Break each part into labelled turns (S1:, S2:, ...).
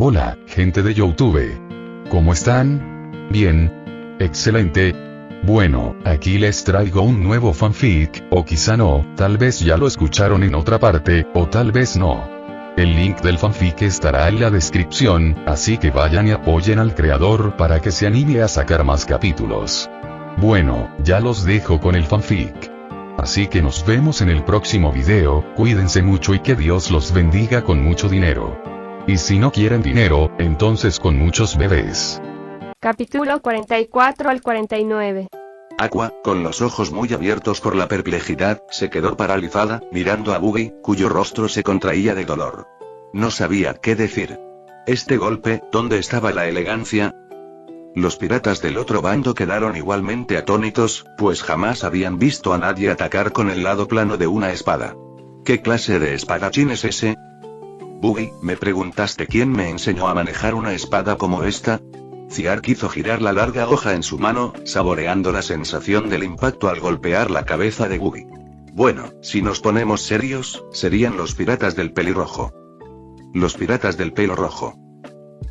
S1: Hola, gente de YouTube. ¿Cómo están? Bien. Excelente. Bueno, aquí les traigo un nuevo fanfic, o quizá no, tal vez ya lo escucharon en otra parte, o tal vez no. El link del fanfic estará en la descripción, así que vayan y apoyen al creador para que se anime a sacar más capítulos. Bueno, ya los dejo con el fanfic. Así que nos vemos en el próximo video, cuídense mucho y que Dios los bendiga con mucho dinero. Y si no quieren dinero, entonces con muchos bebés.
S2: Capítulo 44 al 49.
S3: Aqua, con los ojos muy abiertos por la perplejidad, se quedó paralizada, mirando a Buggy, cuyo rostro se contraía de dolor. No sabía qué decir. Este golpe, ¿dónde estaba la elegancia? Los piratas del otro bando quedaron igualmente atónitos, pues jamás habían visto a nadie atacar con el lado plano de una espada. ¿Qué clase de espadachín es ese? Buggy, ¿me preguntaste quién me enseñó a manejar una espada como esta? Ziark hizo girar la larga hoja en su mano, saboreando la sensación del impacto al golpear la cabeza de Buggy. Bueno, si nos ponemos serios, serían los piratas del pelirrojo. Los piratas del pelo rojo.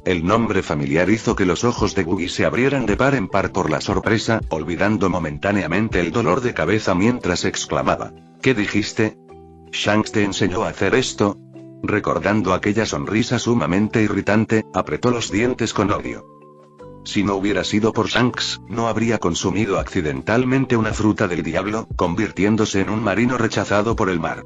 S3: El nombre familiar hizo que los ojos de Buggy se abrieran de par en par por la sorpresa, olvidando momentáneamente el dolor de cabeza mientras exclamaba: ¿Qué dijiste? ¿Shanks te enseñó a hacer esto? Recordando aquella sonrisa sumamente irritante, apretó los dientes con odio. Si no hubiera sido por Shanks, no habría consumido accidentalmente una fruta del diablo, convirtiéndose en un marino rechazado por el mar.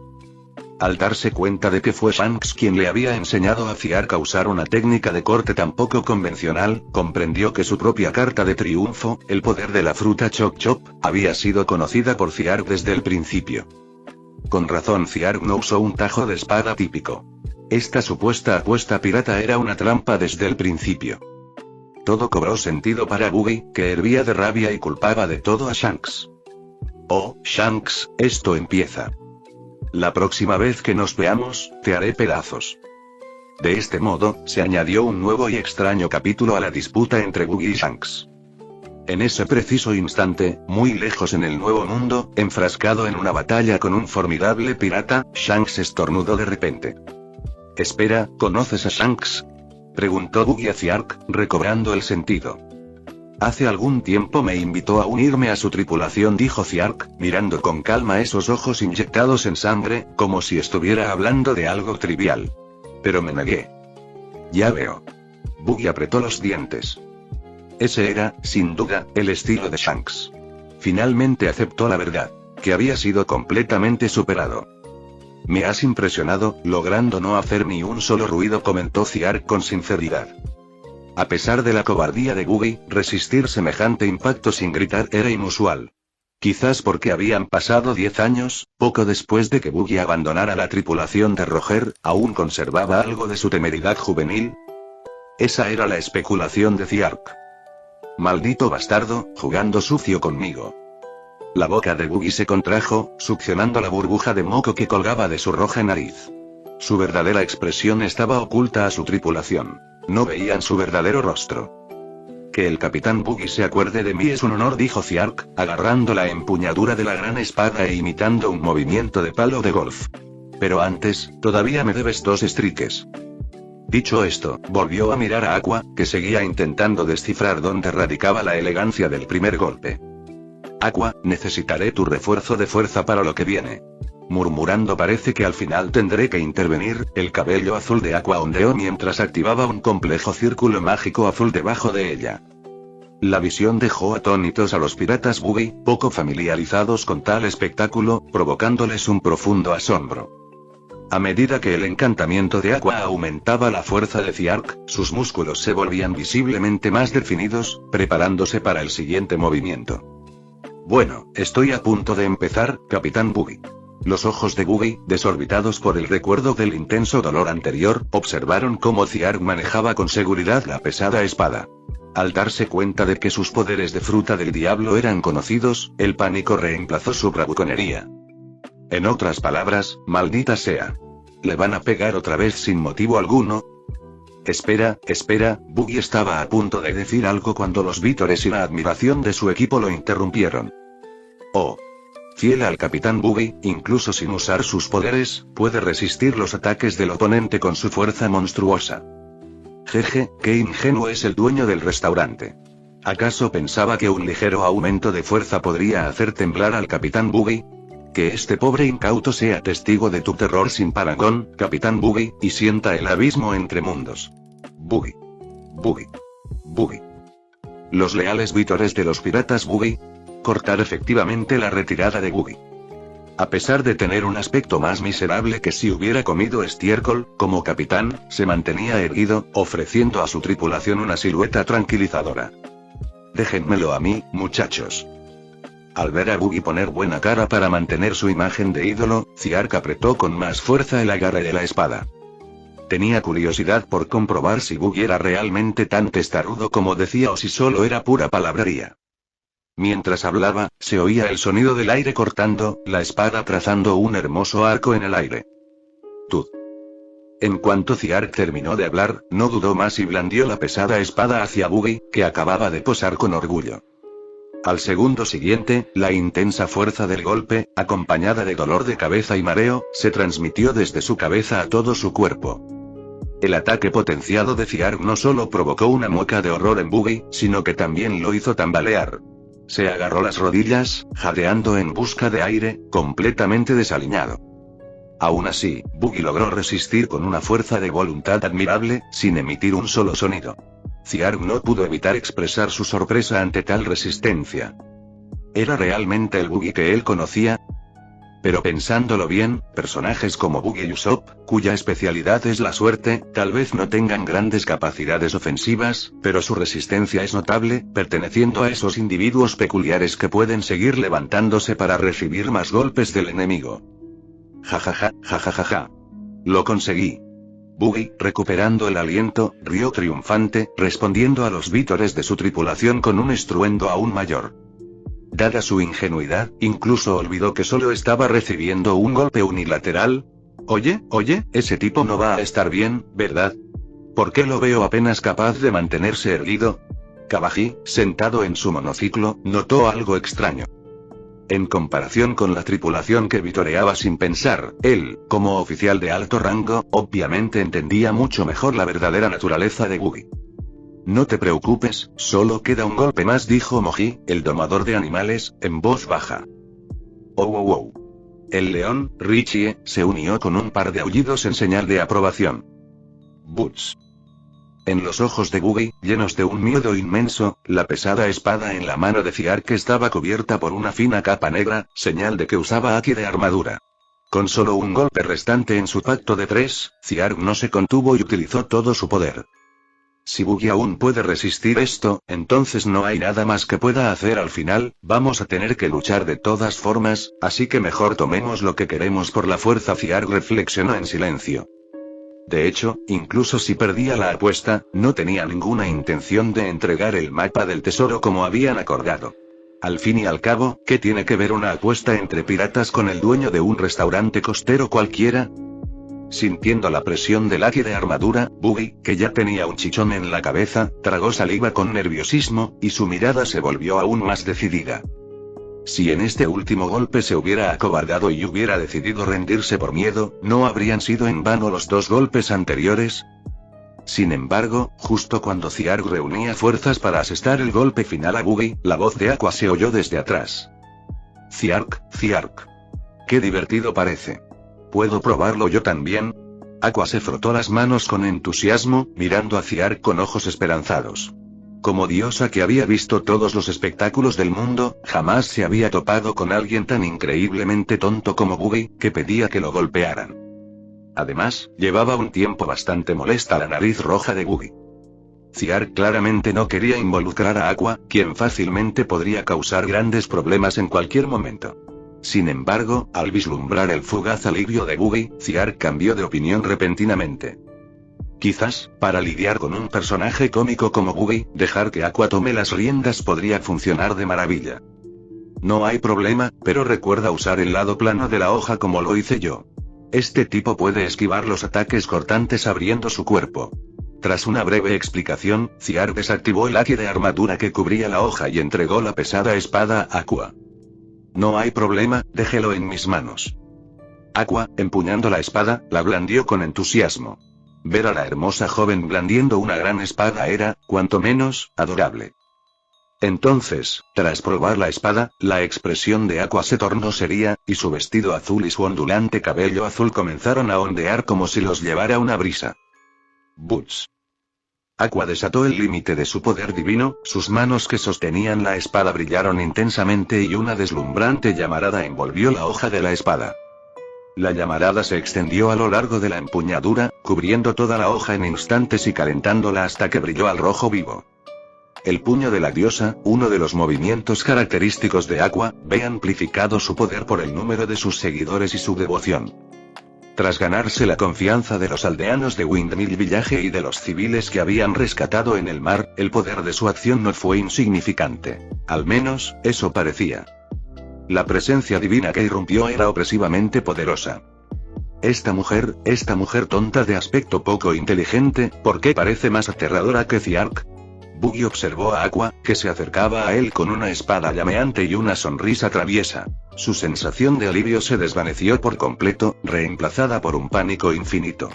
S3: Al darse cuenta de que fue Shanks quien le había enseñado a Ziark a usar una técnica de corte tan poco convencional, comprendió que su propia carta de triunfo, el poder de la fruta Chop Chop, había sido conocida por Ziark desde el principio. Con razón Ziark no usó un tajo de espada típico. Esta supuesta apuesta pirata era una trampa desde el principio. Todo cobró sentido para Buggy, que hervía de rabia y culpaba de todo a Shanks. Oh, Shanks, esto empieza. La próxima vez que nos veamos, te haré pedazos. De este modo, se añadió un nuevo y extraño capítulo a la disputa entre Buggy y Shanks. En ese preciso instante, muy lejos en el Nuevo Mundo, enfrascado en una batalla con un formidable pirata, Shanks estornudó de repente. Espera, ¿conoces a Shanks? Preguntó Buggy a Ziark, recobrando el sentido. Hace algún tiempo me invitó a unirme a su tripulación, dijo Ziark, mirando con calma esos ojos inyectados en sangre, como si estuviera hablando de algo trivial. Pero me negué. Ya veo. Buggy apretó los dientes. Ese era, sin duda, el estilo de Shanks. Finalmente aceptó la verdad, que había sido completamente superado. Me has impresionado, logrando no hacer ni un solo ruido, comentó Ziark con sinceridad. A pesar de la cobardía de Buggy, resistir semejante impacto sin gritar era inusual. Quizás porque habían pasado 10 años, poco después de que Buggy abandonara la tripulación de Roger, aún conservaba algo de su temeridad juvenil. Esa era la especulación de Ziark. Maldito bastardo, jugando sucio conmigo. La boca de Buggy se contrajo, succionando la burbuja de moco que colgaba de su roja nariz. Su verdadera expresión estaba oculta a su tripulación. No veían su verdadero rostro. Que el capitán Buggy se acuerde de mí es un honor, dijo Ziark, agarrando la empuñadura de la gran espada e imitando un movimiento de palo de golf. Pero antes, todavía me debes 2 estriques. Dicho esto, volvió a mirar a Aqua, que seguía intentando descifrar dónde radicaba la elegancia del primer golpe. Aqua, necesitaré tu refuerzo de fuerza para lo que viene. Murmurando, parece que al final tendré que intervenir. El cabello azul de Aqua ondeó mientras activaba un complejo círculo mágico azul debajo de ella. La visión dejó atónitos a los piratas Buggy, poco familiarizados con tal espectáculo, provocándoles un profundo asombro. A medida que el encantamiento de Aqua aumentaba la fuerza de Ziark, sus músculos se volvían visiblemente más definidos, preparándose para el siguiente movimiento. Bueno, estoy a punto de empezar, Capitán Buggy. Los ojos de Buggy, desorbitados por el recuerdo del intenso dolor anterior, observaron cómo Ziark manejaba con seguridad la pesada espada. Al darse cuenta de que sus poderes de fruta del diablo eran conocidos, el pánico reemplazó su bravuconería. En otras palabras, maldita sea. ¿Le van a pegar otra vez sin motivo alguno? Espera, Buggy estaba a punto de decir algo cuando los vítores y la admiración de su equipo lo interrumpieron. Oh. Fiel al capitán Buggy, incluso sin usar sus poderes, puede resistir los ataques del oponente con su fuerza monstruosa. Jeje, qué ingenuo es el dueño del restaurante. ¿Acaso pensaba que un ligero aumento de fuerza podría hacer temblar al Capitán Boogie? Que este pobre incauto sea testigo de tu terror sin parangón, Capitán Boogie, y sienta el abismo entre mundos. Boogie. Boogie. Boogie. Los leales vítores de los piratas Boogie. Cortar efectivamente la retirada de Boogie. A pesar de tener un aspecto más miserable que si hubiera comido estiércol, como capitán, se mantenía erguido, ofreciendo a su tripulación una silueta tranquilizadora. Déjenmelo a mí, muchachos. Al ver a Boogie poner buena cara para mantener su imagen de ídolo, Ziark apretó con más fuerza el agarre de la espada. Tenía curiosidad por comprobar si Boogie era realmente tan testarudo como decía o si solo era pura palabrería. Mientras hablaba, se oía el sonido del aire cortando, la espada trazando un hermoso arco en el aire. Tud. En cuanto Ziark terminó de hablar, no dudó más y blandió la pesada espada hacia Boogie, que acababa de posar con orgullo. Al segundo siguiente, la intensa fuerza del golpe, acompañada de dolor de cabeza y mareo, se transmitió desde su cabeza a todo su cuerpo. El ataque potenciado de Ziark no solo provocó una mueca de horror en Boogie, sino que también lo hizo tambalear. Se agarró las rodillas, jadeando en busca de aire, completamente desaliñado. Aún así, Boogie logró resistir con una fuerza de voluntad admirable, sin emitir un solo sonido. Ziark no pudo evitar expresar su sorpresa ante tal resistencia. ¿Era realmente el Boogie que él conocía? Pero pensándolo bien, personajes como Boogie y Usopp, cuya especialidad es la suerte, tal vez no tengan grandes capacidades ofensivas, pero su resistencia es notable, perteneciendo a esos individuos peculiares que pueden seguir levantándose para recibir más golpes del enemigo. Jajaja, jajajaja. Lo conseguí. Boogie, recuperando el aliento, rió triunfante, respondiendo a los vítores de su tripulación con un estruendo aún mayor. Dada su ingenuidad, incluso olvidó que solo estaba recibiendo un golpe unilateral. Oye, ese tipo no va a estar bien, ¿verdad? ¿Por qué lo veo apenas capaz de mantenerse erguido? Kabaji, sentado en su monociclo, notó algo extraño. En comparación con la tripulación que vitoreaba sin pensar, él, como oficial de alto rango, obviamente entendía mucho mejor la verdadera naturaleza de Boogie. No te preocupes, solo queda un golpe más, dijo Moji, el domador de animales, en voz baja. Oh. El león, Richie, se unió con un par de aullidos en señal de aprobación. Boots. En los ojos de Boogie, llenos de un miedo inmenso, la pesada espada en la mano de Ziark estaba cubierta por una fina capa negra, señal de que usaba haki de armadura. Con solo un golpe restante en su pacto de 3, Ziark no se contuvo y utilizó todo su poder. Si Boogie aún puede resistir esto, entonces no hay nada más que pueda hacer al final, vamos a tener que luchar de todas formas, así que mejor tomemos lo que queremos por la fuerza. Ziark reflexionó en silencio. De hecho, incluso si perdía la apuesta, no tenía ninguna intención de entregar el mapa del tesoro como habían acordado. Al fin y al cabo, ¿qué tiene que ver una apuesta entre piratas con el dueño de un restaurante costero cualquiera? Sintiendo la presión del haki de armadura, Boogie, que ya tenía un chichón en la cabeza, tragó saliva con nerviosismo, y su mirada se volvió aún más decidida. Si en este último golpe se hubiera acobardado y hubiera decidido rendirse por miedo, ¿no habrían sido en vano los 2 golpes anteriores? Sin embargo, justo cuando Ziark reunía fuerzas para asestar el golpe final a Boogie, la voz de Aqua se oyó desde atrás. Ziark. Qué divertido parece. ¿Puedo probarlo yo también? Aqua se frotó las manos con entusiasmo, mirando a Ziark con ojos esperanzados. Como diosa que había visto todos los espectáculos del mundo, jamás se había topado con alguien tan increíblemente tonto como Boogie, que pedía que lo golpearan. Además, llevaba un tiempo bastante molesta la nariz roja de Boogie. Ziark claramente no quería involucrar a Aqua, quien fácilmente podría causar grandes problemas en cualquier momento. Sin embargo, al vislumbrar el fugaz alivio de Boogie, Ziark cambió de opinión repentinamente. Quizás, para lidiar con un personaje cómico como Boogie, dejar que Aqua tome las riendas podría funcionar de maravilla. No hay problema, pero recuerda usar el lado plano de la hoja como lo hice yo. Este tipo puede esquivar los ataques cortantes abriendo su cuerpo. Tras una breve explicación, Ziark desactivó el haki de armadura que cubría la hoja y entregó la pesada espada a Aqua. No hay problema, déjelo en mis manos. Aqua, empuñando la espada, la blandió con entusiasmo. ver a la hermosa joven blandiendo una gran espada era, cuanto menos, adorable. Entonces, tras probar la espada, la expresión de Aqua se tornó seria, y su vestido azul y su ondulante cabello azul comenzaron a ondear como si los llevara una brisa. Butch. Aqua desató el límite de su poder divino, sus manos que sostenían la espada brillaron intensamente y una deslumbrante llamarada envolvió la hoja de la espada. La llamarada se extendió a lo largo de la empuñadura, cubriendo toda la hoja en instantes y calentándola hasta que brilló al rojo vivo. El puño de la diosa, uno de los movimientos característicos de Aqua, ve amplificado su poder por el número de sus seguidores y su devoción. Tras ganarse la confianza de los aldeanos de Windmill Village y de los civiles que habían rescatado en el mar, el poder de su acción no fue insignificante. Al menos, eso parecía. La presencia divina que irrumpió era opresivamente poderosa. Esta mujer tonta de aspecto poco inteligente, ¿por qué parece más aterradora que Ziark? Buggy observó a Aqua, que se acercaba a él con una espada llameante y una sonrisa traviesa. Su sensación de alivio se desvaneció por completo, reemplazada por un pánico infinito.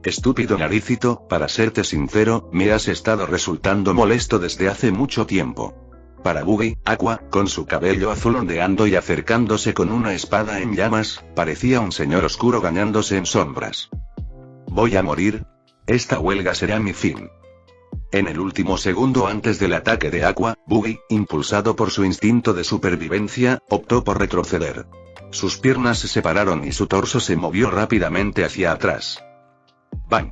S3: Estúpido naricito, para serte sincero, me has estado resultando molesto desde hace mucho tiempo. Para Buggy, Aqua, con su cabello azul ondeando y acercándose con una espada en llamas, parecía un señor oscuro bañándose en sombras. ¿Voy a morir? Esta huelga será mi fin. En el último segundo antes del ataque de Aqua, Buggy, impulsado por su instinto de supervivencia, optó por retroceder. Sus piernas se separaron y su torso se movió rápidamente hacia atrás. ¡Bang!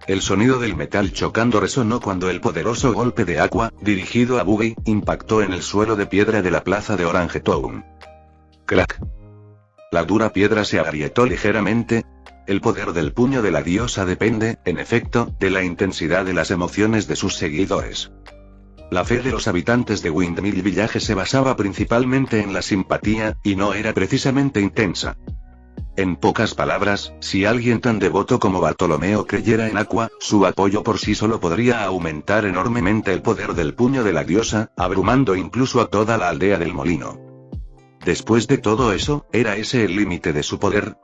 S3: El sonido del metal chocando resonó cuando el poderoso golpe de Aqua, dirigido a Buggy, impactó en el suelo de piedra de la plaza de Orange Town. ¡Crack! La dura piedra se agrietó ligeramente. El poder del puño de la diosa depende, en efecto, de la intensidad de las emociones de sus seguidores. La fe de los habitantes de Windmill Village se basaba principalmente en la simpatía, y no era precisamente intensa. En pocas palabras, si alguien tan devoto como Bartolomeo creyera en Aqua, su apoyo por sí solo podría aumentar enormemente el poder del puño de la diosa, abrumando incluso a toda la aldea del molino. Después de todo eso, ¿era ese el límite de su poder?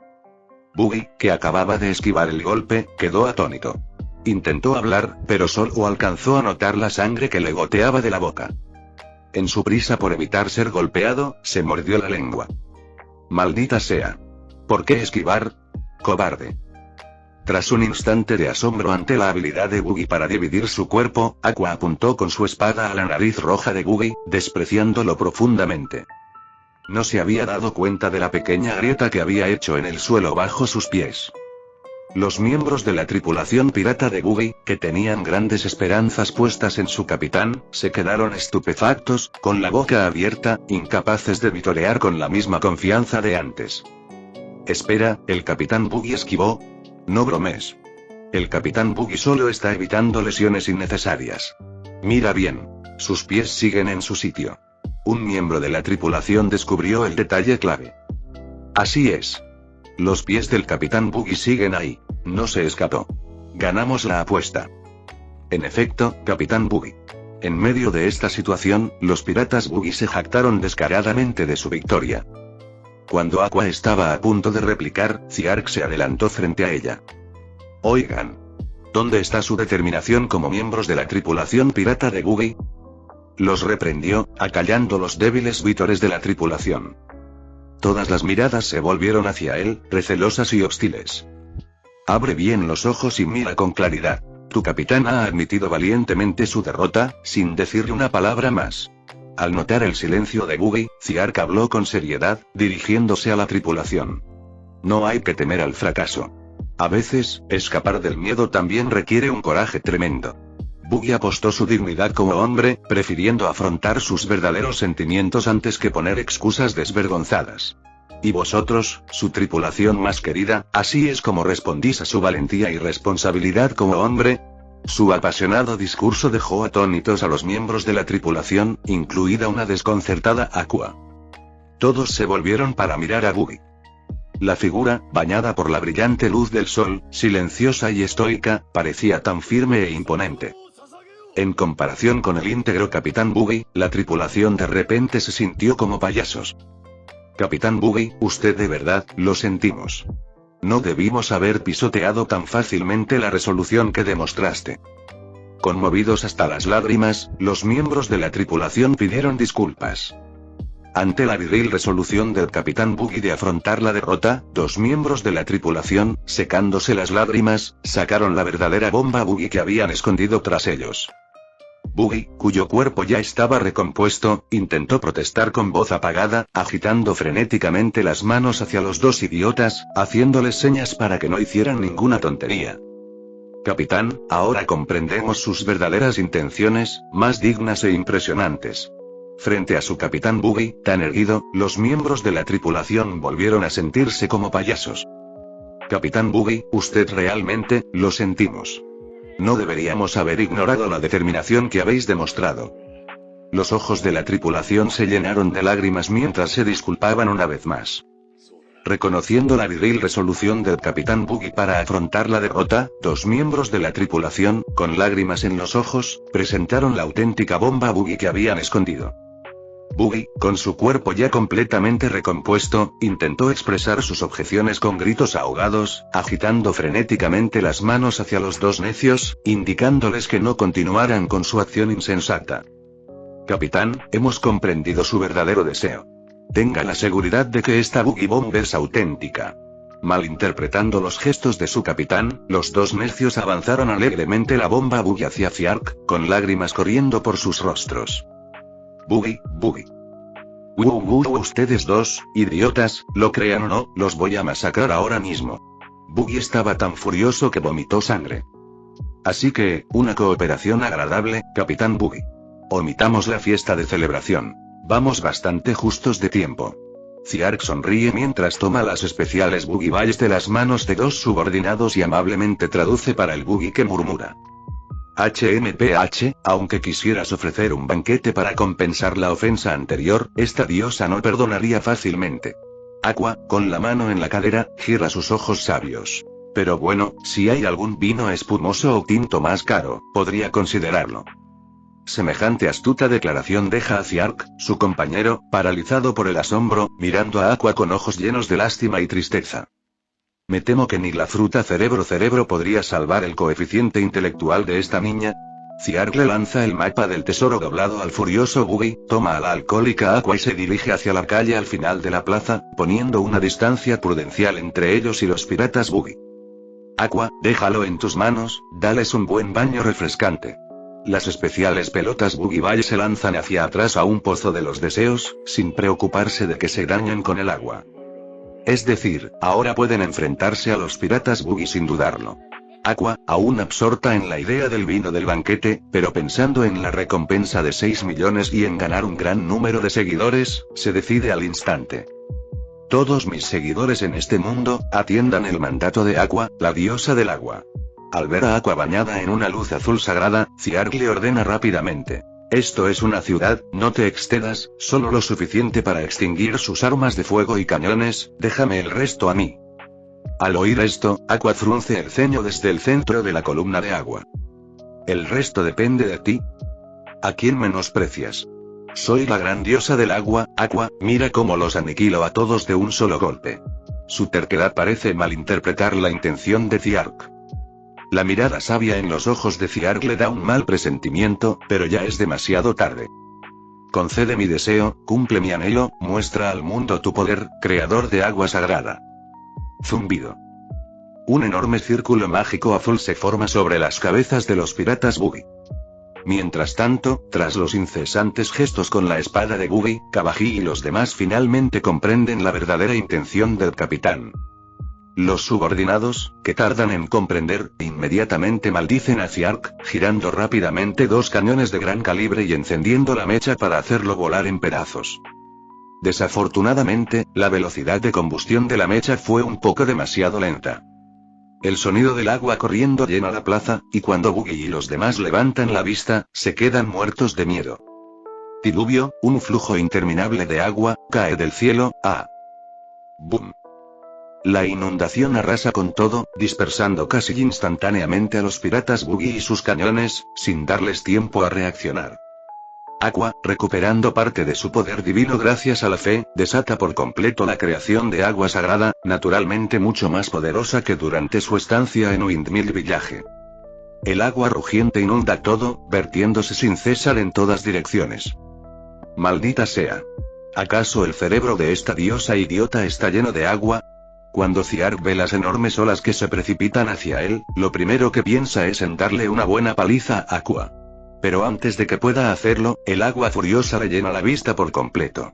S3: Buggy, que acababa de esquivar el golpe, quedó atónito. Intentó hablar, pero solo alcanzó a notar la sangre que le goteaba de la boca. En su prisa por evitar ser golpeado, se mordió la lengua. Maldita sea. ¿Por qué esquivar? Cobarde. Tras un instante de asombro ante la habilidad de Buggy para dividir su cuerpo, Aqua apuntó con su espada a la nariz roja de Buggy, despreciándolo profundamente. No se había dado cuenta de la pequeña grieta que había hecho en el suelo bajo sus pies. Los miembros de la tripulación pirata de Buggy, que tenían grandes esperanzas puestas en su capitán, se quedaron estupefactos, con la boca abierta, incapaces de vitorear con la misma confianza de antes. Espera, ¿el capitán Buggy esquivó? No bromes. El capitán Buggy solo está evitando lesiones innecesarias. Mira bien. Sus pies siguen en su sitio. Un miembro de la tripulación descubrió el detalle clave. Así es. Los pies del capitán Buggy siguen ahí. No se escapó. Ganamos la apuesta. En efecto, capitán Buggy. En medio de esta situación, los piratas Buggy se jactaron descaradamente de su victoria. Cuando Aqua estaba a punto de replicar, Ziark se adelantó frente a ella. Oigan. ¿Dónde está su determinación como miembros de la tripulación pirata de Buggy? Los reprendió, acallando los débiles vítores de la tripulación. Todas las miradas se volvieron hacia él, recelosas y hostiles. Abre bien los ojos y mira con claridad. Tu capitán ha admitido valientemente su derrota, sin decirle una palabra más. Al notar el silencio de Buggy, Ziark habló con seriedad, dirigiéndose a la tripulación. No hay que temer al fracaso. A veces, escapar del miedo también requiere un coraje tremendo. Buggy apostó su dignidad como hombre, prefiriendo afrontar sus verdaderos sentimientos antes que poner excusas desvergonzadas. Y vosotros, su tripulación más querida, ¿así es como respondís a su valentía y responsabilidad como hombre? Su apasionado discurso dejó atónitos a los miembros de la tripulación, incluida una desconcertada Aqua. Todos se volvieron para mirar a Buggy. La figura, bañada por la brillante luz del sol, silenciosa y estoica, parecía tan firme e imponente. En comparación con el íntegro capitán Buggy, la tripulación de repente se sintió como payasos. Capitán Buggy, usted de verdad, lo sentimos. No debimos haber pisoteado tan fácilmente la resolución que demostraste. Conmovidos hasta las lágrimas, los miembros de la tripulación pidieron disculpas. Ante la viril resolución del Capitán Buggy de afrontar la derrota, 2 miembros de la tripulación, secándose las lágrimas, sacaron la verdadera bomba Buggy que habían escondido tras ellos. Buggy, cuyo cuerpo ya estaba recompuesto, intentó protestar con voz apagada, agitando frenéticamente las manos hacia los 2 idiotas, haciéndoles señas para que no hicieran ninguna tontería. Capitán, ahora comprendemos sus verdaderas intenciones, más dignas e impresionantes. Frente a su Capitán Buggy, tan erguido, los miembros de la tripulación volvieron a sentirse como payasos. Capitán Buggy, usted realmente, lo sentimos. No deberíamos haber ignorado la determinación que habéis demostrado. Los ojos de la tripulación se llenaron de lágrimas mientras se disculpaban una vez más. Reconociendo la viril resolución del Capitán Buggy para afrontar la derrota, 2 miembros de la tripulación, con lágrimas en los ojos, presentaron la auténtica bomba Buggy que habían escondido. Buggy, con su cuerpo ya completamente recompuesto, intentó expresar sus objeciones con gritos ahogados, agitando frenéticamente las manos hacia los 2 necios, indicándoles que no continuaran con su acción insensata. Capitán, hemos comprendido su verdadero deseo. Tenga la seguridad de que esta Buggy Bomb es auténtica. Malinterpretando los gestos de su capitán, los 2 necios avanzaron alegremente la bomba Buggy hacia Fiark, con lágrimas corriendo por sus rostros. Buggy. Ustedes 2, idiotas, lo crean o no, los voy a masacrar ahora mismo. Buggy estaba tan furioso que vomitó sangre. Así que, una cooperación agradable, Capitán Buggy. Omitamos la fiesta de celebración. Vamos bastante justos de tiempo. Fiark sonríe mientras toma las especiales Buggy Balls de las manos de 2 subordinados y amablemente traduce para el Buggy que murmura. HMPH, aunque quisieras ofrecer un banquete para compensar la ofensa anterior, esta diosa no perdonaría fácilmente. Aqua, con la mano en la cadera, gira sus ojos sabios. Pero bueno, si hay algún vino espumoso o tinto más caro, podría considerarlo. Semejante astuta declaración deja a Fiark, su compañero, paralizado por el asombro, mirando a Aqua con ojos llenos de lástima y tristeza. Me temo que ni la fruta cerebro podría salvar el coeficiente intelectual de esta niña. Fiark le lanza el mapa del tesoro doblado al furioso Buggy, toma a la alcohólica Aqua y se dirige hacia la calle al final de la plaza, poniendo una distancia prudencial entre ellos y los piratas Buggy. Aqua, déjalo en tus manos, dales un buen baño refrescante. Las especiales pelotas Buggy Ball se lanzan hacia atrás a un pozo de los deseos, sin preocuparse de que se dañen con el agua. Es decir, ahora pueden enfrentarse a los piratas Buggy sin dudarlo. Aqua, aún absorta en la idea del vino del banquete, pero pensando en la recompensa de 6 millones y en ganar un gran número de seguidores, se decide al instante. Todos mis seguidores en este mundo, atiendan el mandato de Aqua, la diosa del agua. Al ver a Aqua bañada en una luz azul sagrada, Fiark le ordena rápidamente. Esto es una ciudad, no te excedas, solo lo suficiente para extinguir sus armas de fuego y cañones, déjame el resto a mí. Al oír esto, Aqua frunce el ceño desde el centro de la columna de agua. ¿El resto depende de ti? ¿A quién menosprecias? Soy la gran diosa del agua, Aqua, mira cómo los aniquilo a todos de un solo golpe. Su terquedad parece malinterpretar la intención de Fiark. La mirada sabia en los ojos de Fiark le da un mal presentimiento, pero ya es demasiado tarde. Concede mi deseo, cumple mi anhelo, muestra al mundo tu poder, creador de agua sagrada. Zumbido. Un enorme círculo mágico azul se forma sobre las cabezas de los piratas Buggy. Mientras tanto, tras los incesantes gestos con la espada de Buggy, Kabaji y los demás finalmente comprenden la verdadera intención del capitán. Los subordinados, que tardan en comprender, inmediatamente maldicen a Fiark, girando rápidamente 2 cañones de gran calibre y encendiendo la mecha para hacerlo volar en pedazos. Desafortunadamente, la velocidad de combustión de la mecha fue un poco demasiado lenta. El sonido del agua corriendo llena la plaza, y cuando Buggy y los demás levantan la vista, se quedan muertos de miedo. Diluvio, un flujo interminable de agua, cae del cielo, ¡ah! ¡Bum! La inundación arrasa con todo, dispersando casi instantáneamente a los piratas Buggy y sus cañones, sin darles tiempo a reaccionar. Aqua, recuperando parte de su poder divino gracias a la fe, desata por completo la creación de agua sagrada, naturalmente mucho más poderosa que durante su estancia en Windmill Village. El agua rugiente inunda todo, vertiéndose sin cesar en todas direcciones. Maldita sea. ¿Acaso el cerebro de esta diosa idiota está lleno de agua? Cuando Ziark ve las enormes olas que se precipitan hacia él, lo primero que piensa es en darle una buena paliza a Aqua. Pero antes de que pueda hacerlo, el agua furiosa le llena la vista por completo.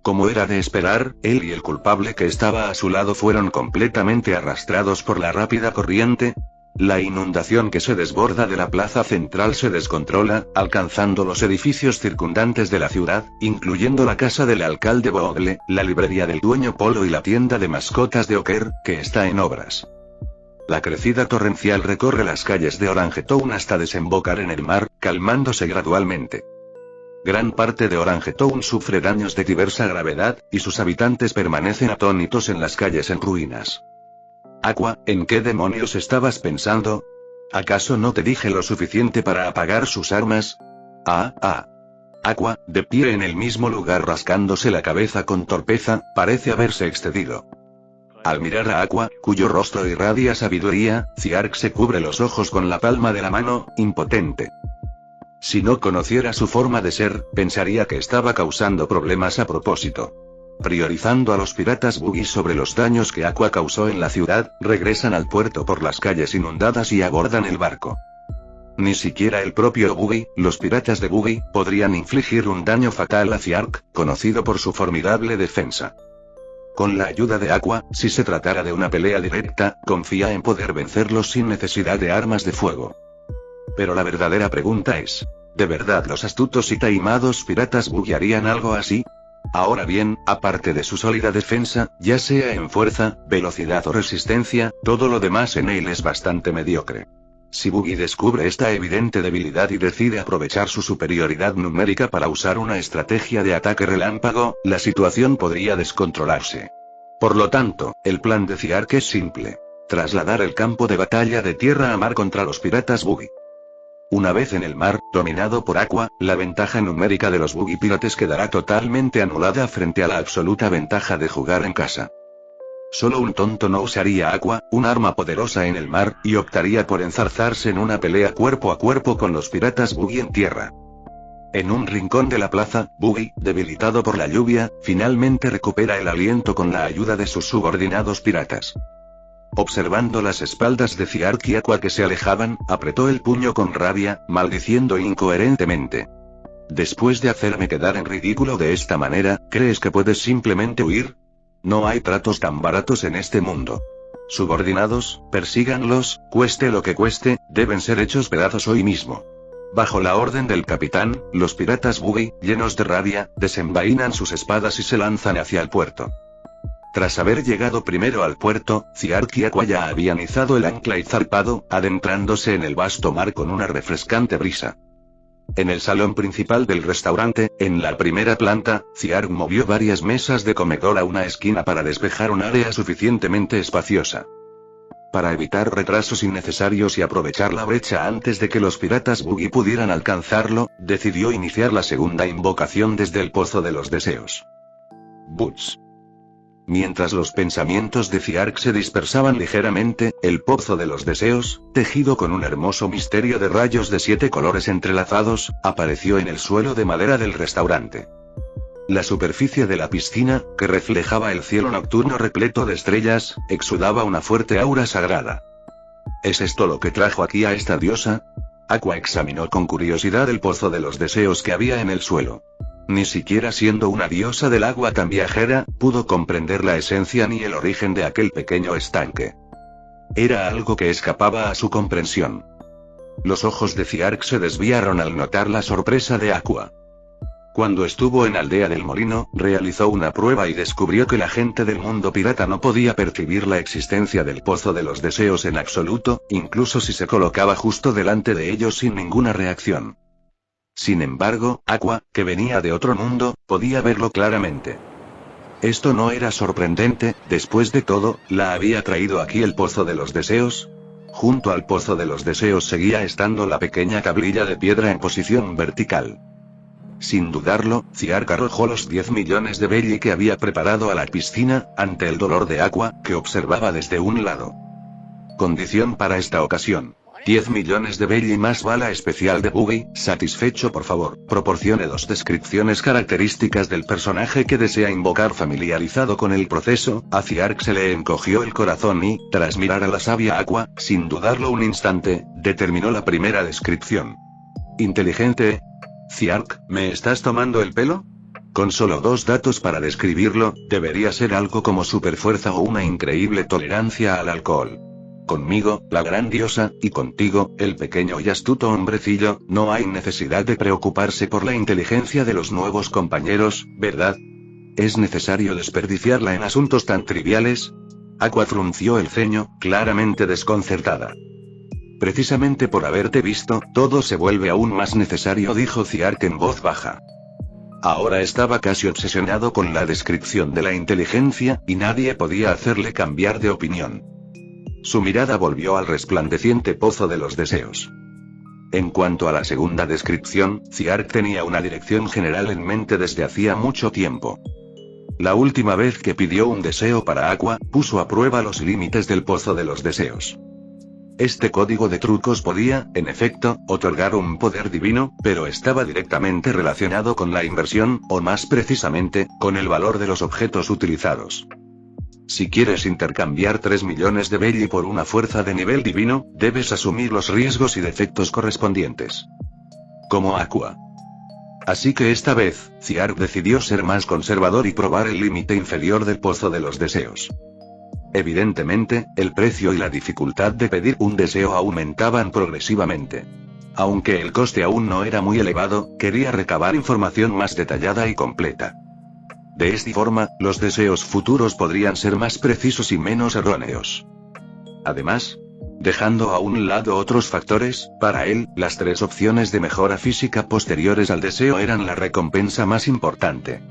S3: Como era de esperar, él y el culpable que estaba a su lado fueron completamente arrastrados por la rápida corriente. La inundación que se desborda de la plaza central se descontrola, alcanzando los edificios circundantes de la ciudad, incluyendo la casa del alcalde Bogle, la librería del dueño Polo y la tienda de mascotas de Oker, que está en obras. La crecida torrencial recorre las calles de Orangetown hasta desembocar en el mar, calmándose gradualmente. Gran parte de Orangetown sufre daños de diversa gravedad, y sus habitantes permanecen atónitos en las calles en ruinas. Aqua, ¿en qué demonios estabas pensando? ¿Acaso no te dije lo suficiente para apagar sus armas? Aqua, de pie en el mismo lugar rascándose la cabeza con torpeza, parece haberse excedido. Al mirar a Aqua, cuyo rostro irradia sabiduría, Ziark se cubre los ojos con la palma de la mano, impotente. Si no conociera su forma de ser, pensaría que estaba causando problemas a propósito. Priorizando a los piratas Buggy sobre los daños que Aqua causó en la ciudad, regresan al puerto por las calles inundadas y abordan el barco. Ni siquiera el propio Buggy, los piratas de Buggy, podrían infligir un daño fatal a Ziark, conocido por su formidable defensa. Con la ayuda de Aqua, si se tratara de una pelea directa, confía en poder vencerlos sin necesidad de armas de fuego. Pero la verdadera pregunta es, ¿de verdad los astutos y taimados piratas Buggy harían algo así? Ahora bien, aparte de su sólida defensa, ya sea en fuerza, velocidad o resistencia, todo lo demás en él es bastante mediocre. Si Buggy descubre esta evidente debilidad y decide aprovechar su superioridad numérica para usar una estrategia de ataque relámpago, la situación podría descontrolarse. Por lo tanto, el plan de Ziark es simple: trasladar el campo de batalla de tierra a mar contra los piratas Buggy. Una vez en el mar, dominado por Aqua, la ventaja numérica de los Buggy pirates quedará totalmente anulada frente a la absoluta ventaja de jugar en casa. Solo un tonto no usaría Aqua, un arma poderosa en el mar, y optaría por enzarzarse en una pelea cuerpo a cuerpo con los piratas Buggy en tierra. En un rincón de la plaza, Buggy, debilitado por la lluvia, finalmente recupera el aliento con la ayuda de sus subordinados piratas. Observando las espaldas de Ziark y Aqua que se alejaban, apretó el puño con rabia, maldiciendo incoherentemente. Después de hacerme quedar en ridículo de esta manera, ¿crees que puedes simplemente huir? No hay tratos tan baratos en este mundo. Subordinados, persíganlos, cueste lo que cueste, deben ser hechos pedazos hoy mismo. Bajo la orden del capitán, los piratas Buggy, llenos de rabia, desenvainan sus espadas y se lanzan hacia el puerto. Tras haber llegado primero al puerto, Ziark y Aqua ya habían izado el ancla y zarpado, adentrándose en el vasto mar con una refrescante brisa. En el salón principal del restaurante, en la primera planta, Ziark movió varias mesas de comedor a una esquina para despejar un área suficientemente espaciosa. Para evitar retrasos innecesarios y aprovechar la brecha antes de que los piratas Buggy pudieran alcanzarlo, decidió iniciar la segunda invocación desde el Pozo de los Deseos. Butch. Mientras los pensamientos de Ziark se dispersaban ligeramente, el Pozo de los Deseos, tejido con un hermoso misterio de rayos de 7 colores entrelazados, apareció en el suelo de madera del restaurante. La superficie de la piscina, que reflejaba el cielo nocturno repleto de estrellas, exudaba una fuerte aura sagrada. ¿Es esto lo que trajo aquí a esta diosa? Aqua examinó con curiosidad el Pozo de los Deseos que había en el suelo. Ni siquiera siendo una diosa del agua tan viajera, pudo comprender la esencia ni el origen de aquel pequeño estanque. Era algo que escapaba a su comprensión. Los ojos de Ziark se desviaron al notar la sorpresa de Aqua. Cuando estuvo en Aldea del Molino, realizó una prueba y descubrió que la gente del mundo pirata no podía percibir la existencia del Pozo de los Deseos en absoluto, incluso si se colocaba justo delante de ellos sin ninguna reacción. Sin embargo, Aqua, que venía de otro mundo, podía verlo claramente. Esto no era sorprendente, después de todo, ¿la había traído aquí el Pozo de los Deseos? Junto al Pozo de los Deseos seguía estando la pequeña tablilla de piedra en posición vertical. Sin dudarlo, Ciark arrojó los 10 millones de belli que había preparado a la piscina, ante el dolor de Aqua, que observaba desde un lado. Condición para esta ocasión. 10 millones de belli más bala especial de Buggy. Satisfecho, por favor, proporcione 2 descripciones características del personaje que desea invocar. Familiarizado con el proceso, a Ciark se le encogió el corazón y, tras mirar a la sabia Aqua, sin dudarlo un instante, determinó la primera descripción. Inteligente. Ciark, ¿me estás tomando el pelo? Con solo 2 datos para describirlo, debería ser algo como superfuerza o una increíble tolerancia al alcohol. Conmigo, la gran diosa, y contigo, el pequeño y astuto hombrecillo, no hay necesidad de preocuparse por la inteligencia de los nuevos compañeros, ¿verdad? ¿Es necesario desperdiciarla en asuntos tan triviales? Aqua frunció el ceño, claramente desconcertada. Precisamente por haberte visto, todo se vuelve aún más necesario, dijo Ciark en voz baja. Ahora estaba casi obsesionado con la descripción de la inteligencia, y nadie podía hacerle cambiar de opinión. Su mirada volvió al resplandeciente pozo de los deseos. En cuanto a la segunda descripción, Ciark tenía una dirección general en mente desde hacía mucho tiempo. La última vez que pidió un deseo para Aqua, puso a prueba los límites del pozo de los deseos. Este código de trucos podía, en efecto, otorgar un poder divino, pero estaba directamente relacionado con la inversión, o más precisamente, con el valor de los objetos utilizados. Si quieres intercambiar 3 millones de belli por una fuerza de nivel divino, debes asumir los riesgos y defectos correspondientes. Como Aqua. Así que esta vez, Ciark decidió ser más conservador y probar el límite inferior del pozo de los deseos. Evidentemente, el precio y la dificultad de pedir un deseo aumentaban progresivamente. Aunque el coste aún no era muy elevado, quería recabar información más detallada y completa. De esta forma, los deseos futuros podrían ser más precisos y menos erróneos. Además, dejando a un lado otros factores, para él, las 3 opciones de mejora física posteriores al deseo eran la recompensa más importante.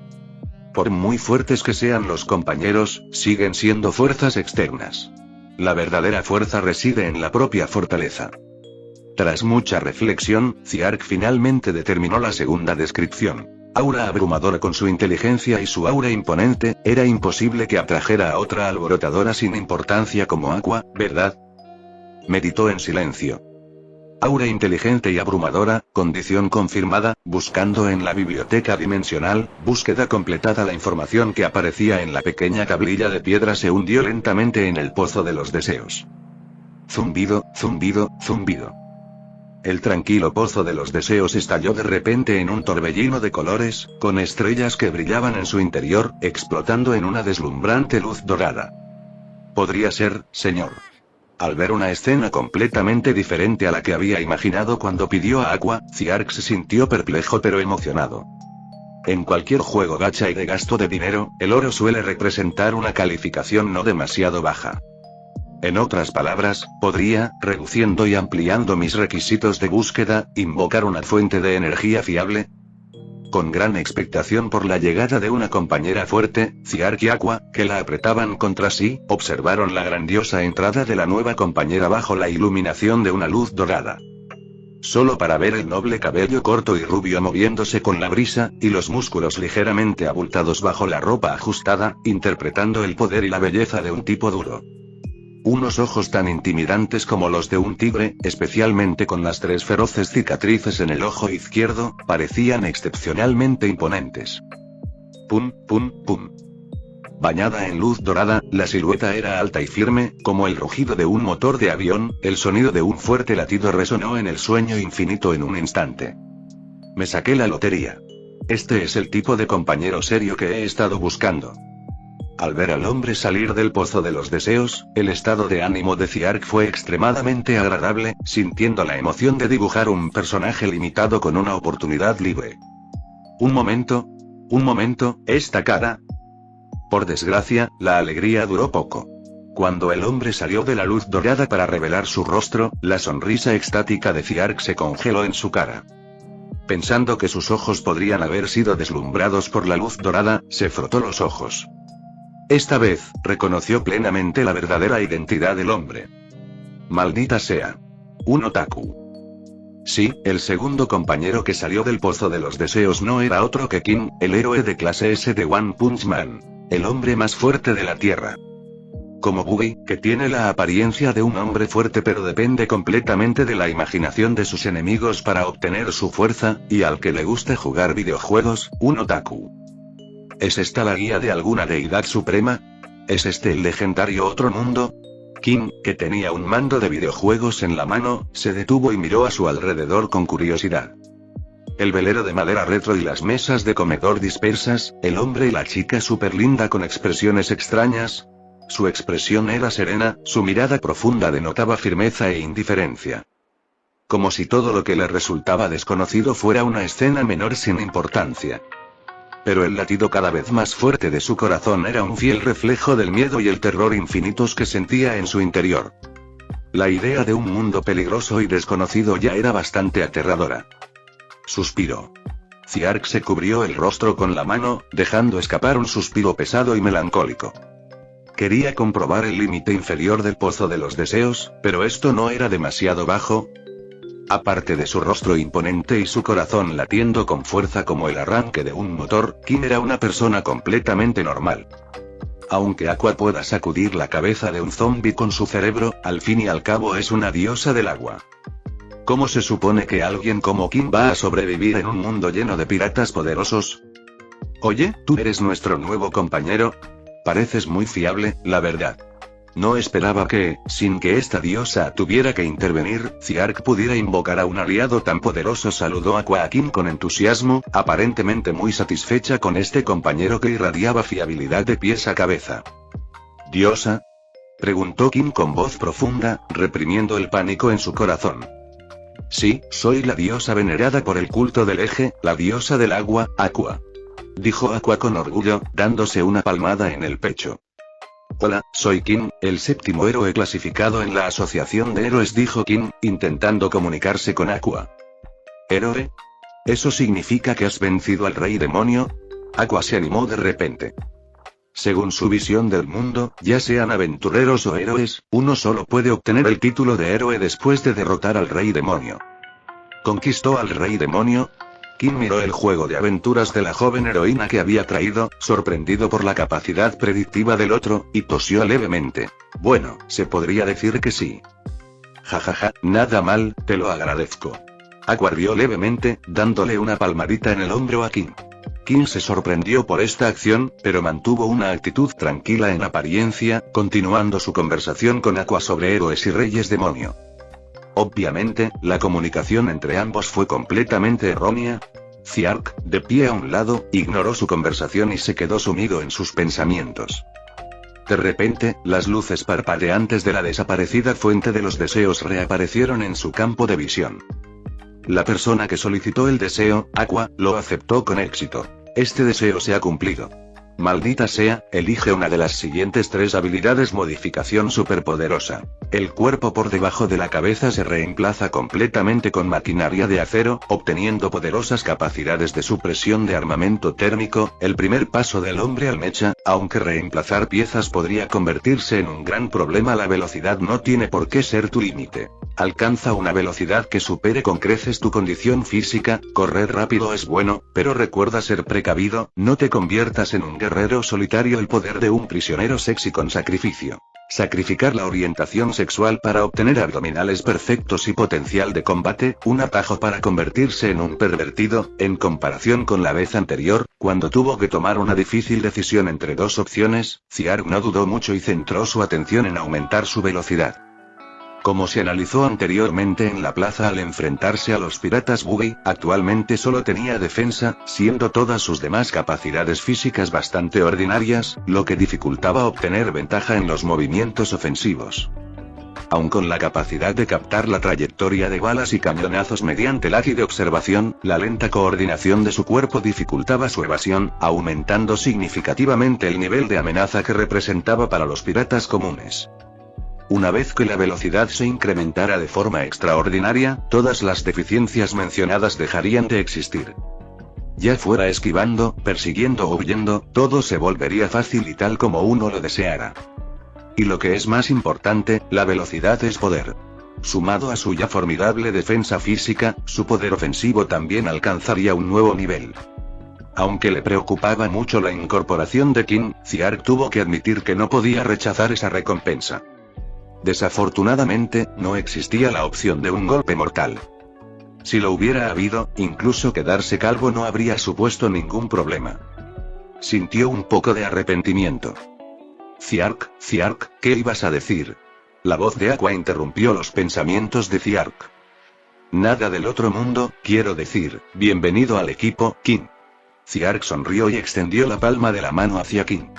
S3: Por muy fuertes que sean los compañeros, siguen siendo fuerzas externas. La verdadera fuerza reside en la propia fortaleza. Tras mucha reflexión, Ciark finalmente determinó la segunda descripción. Aura abrumadora. Con su inteligencia y su aura imponente, era imposible que atrajera a otra alborotadora sin importancia como Aqua, ¿verdad? Meditó en silencio. Aura inteligente y abrumadora, condición confirmada, buscando en la biblioteca dimensional, búsqueda completada. La información que aparecía en la pequeña tablilla de piedra se hundió lentamente en el pozo de los deseos. Zumbido, zumbido, zumbido. El tranquilo pozo de los deseos estalló de repente en un torbellino de colores, con estrellas que brillaban en su interior, explotando en una deslumbrante luz dorada. Podría ser, señor. Al ver una escena completamente diferente a la que había imaginado cuando pidió a Aqua, Ciark se sintió perplejo pero emocionado. En cualquier juego gacha y de gasto de dinero, el oro suele representar una calificación no demasiado baja. En otras palabras, podría, reduciendo y ampliando mis requisitos de búsqueda, invocar una fuente de energía fiable. Con gran expectación por la llegada de una compañera fuerte, Ciark y Aqua, que la apretaban contra sí, observaron la grandiosa entrada de la nueva compañera bajo la iluminación de una luz dorada. Solo para ver el noble cabello corto y rubio moviéndose con la brisa, y los músculos ligeramente abultados bajo la ropa ajustada, interpretando el poder y la belleza de un tipo duro. Unos ojos tan intimidantes como los de un tigre, especialmente con las 3 feroces cicatrices en el ojo izquierdo, parecían excepcionalmente imponentes. Pum, pum, pum. Bañada en luz dorada, la silueta era alta y firme, como el rugido de un motor de avión. El sonido de un fuerte latido resonó en el sueño infinito en un instante. Me saqué la lotería. Este es el tipo de compañero serio que he estado buscando. Al ver al hombre salir del pozo de los deseos, el estado de ánimo de Ciark fue extremadamente agradable, sintiendo la emoción de dibujar un personaje limitado con una oportunidad libre. Un momento, esta cara. Por desgracia, la alegría duró poco. Cuando el hombre salió de la luz dorada para revelar su rostro, la sonrisa extática de Ciark se congeló en su cara. Pensando que sus ojos podrían haber sido deslumbrados por la luz dorada, se frotó los ojos. Esta vez, reconoció plenamente la verdadera identidad del hombre. Maldita sea. Un otaku. Sí, el segundo compañero que salió del pozo de los deseos no era otro que King, el héroe de clase S de One Punch Man. El hombre más fuerte de la Tierra. Como Buggy, que tiene la apariencia de un hombre fuerte pero depende completamente de la imaginación de sus enemigos para obtener su fuerza, y al que le gusta jugar videojuegos, un otaku. ¿Es esta la guía de alguna deidad suprema? ¿Es este el legendario otro mundo? King, que tenía un mando de videojuegos en la mano, se detuvo y miró a su alrededor con curiosidad. El velero de madera retro y las mesas de comedor dispersas, el hombre y la chica súper linda con expresiones extrañas. Su expresión era serena, su mirada profunda denotaba firmeza e indiferencia. Como si todo lo que le resultaba desconocido fuera una escena menor sin importancia. Pero el latido cada vez más fuerte de su corazón era un fiel reflejo del miedo y el terror infinitos que sentía en su interior. La idea de un mundo peligroso y desconocido ya era bastante aterradora. Suspiró. Ciark se cubrió el rostro con la mano, dejando escapar un suspiro pesado y melancólico. Quería comprobar el límite inferior del pozo de los deseos, pero esto no era demasiado bajo. Aparte de su rostro imponente y su corazón latiendo con fuerza como el arranque de un motor, King era una persona completamente normal. Aunque Aqua pueda sacudir la cabeza de un zombie con su cerebro, al fin y al cabo es una diosa del agua. ¿Cómo se supone que alguien como King va a sobrevivir en un mundo lleno de piratas poderosos? Oye, ¿tú eres nuestro nuevo compañero? Pareces muy fiable, la verdad. No esperaba que, sin que esta diosa tuviera que intervenir, Ciark pudiera invocar a un aliado tan poderoso. Saludó a King con entusiasmo, aparentemente muy satisfecha con este compañero que irradiaba fiabilidad de pies a cabeza. ¿Diosa? Preguntó King con voz profunda, reprimiendo el pánico en su corazón. Sí, soy la diosa venerada por el culto del eje, la diosa del agua, Aqua. Dijo Aqua con orgullo, dándose una palmada en el pecho. Hola, soy King, el séptimo héroe clasificado en la asociación de héroes, dijo King, intentando comunicarse con Aqua. ¿Héroe? ¿Eso significa que has vencido al rey demonio? Aqua se animó de repente. Según su visión del mundo, ya sean aventureros o héroes, uno solo puede obtener el título de héroe después de derrotar al rey demonio. ¿Conquistó al rey demonio? King miró el juego de aventuras de la joven heroína que había traído, sorprendido por la capacidad predictiva del otro, y tosió levemente. Bueno, se podría decir que sí. Jajaja, nada mal, te lo agradezco. Aqua rió levemente, dándole una palmadita en el hombro a King. King se sorprendió por esta acción, pero mantuvo una actitud tranquila en apariencia, continuando su conversación con Aqua sobre héroes y reyes demonio. Obviamente, la comunicación entre ambos fue completamente errónea. Ciark, de pie a un lado, ignoró su conversación y se quedó sumido en sus pensamientos. De repente, las luces parpadeantes de la desaparecida fuente de los deseos reaparecieron en su campo de visión. La persona que solicitó el deseo, Aqua, lo aceptó con éxito. Este deseo se ha cumplido. Maldita sea, elige una de las siguientes 3 habilidades. Modificación superpoderosa. El cuerpo por debajo de la cabeza se reemplaza completamente con maquinaria de acero, obteniendo poderosas capacidades de supresión de armamento térmico, el primer paso del hombre al mecha. Aunque reemplazar piezas podría convertirse en un gran problema, la velocidad no tiene por qué ser tu límite. Alcanza una velocidad que supere con creces tu condición física. Correr rápido es bueno, pero recuerda ser precavido, no te conviertas en un guerrero solitario. El poder de un prisionero sexy con sacrificio. Sacrificar la orientación sexual para obtener abdominales perfectos y potencial de combate, un atajo para convertirse en un pervertido. En comparación con la vez anterior, cuando tuvo que tomar una difícil decisión entre 2 opciones, Ciark no dudó mucho y centró su atención en aumentar su velocidad. Como se analizó anteriormente en la plaza al enfrentarse a los piratas Buggy, actualmente solo tenía defensa, siendo todas sus demás capacidades físicas bastante ordinarias, lo que dificultaba obtener ventaja en los movimientos ofensivos. Aun con la capacidad de captar la trayectoria de balas y cañonazos mediante la AGI de observación, la lenta coordinación de su cuerpo dificultaba su evasión, aumentando significativamente el nivel de amenaza que representaba para los piratas comunes. Una vez que la velocidad se incrementara de forma extraordinaria, todas las deficiencias mencionadas dejarían de existir. Ya fuera esquivando, persiguiendo o huyendo, todo se volvería fácil y tal como uno lo deseara. Y lo que es más importante, la velocidad es poder. Sumado a su ya formidable defensa física, su poder ofensivo también alcanzaría un nuevo nivel. Aunque le preocupaba mucho la incorporación de Qin, Ziark tuvo que admitir que no podía rechazar esa recompensa. Desafortunadamente, no existía la opción de un golpe mortal. Si lo hubiera habido, incluso quedarse calvo no habría supuesto ningún problema. Sintió un poco de arrepentimiento. Ziark, ¿qué ibas a decir? La voz de Aqua interrumpió los pensamientos de Ziark. Nada del otro mundo, quiero decir, bienvenido al equipo, Qin. Ziark sonrió y extendió la palma de la mano hacia Qin.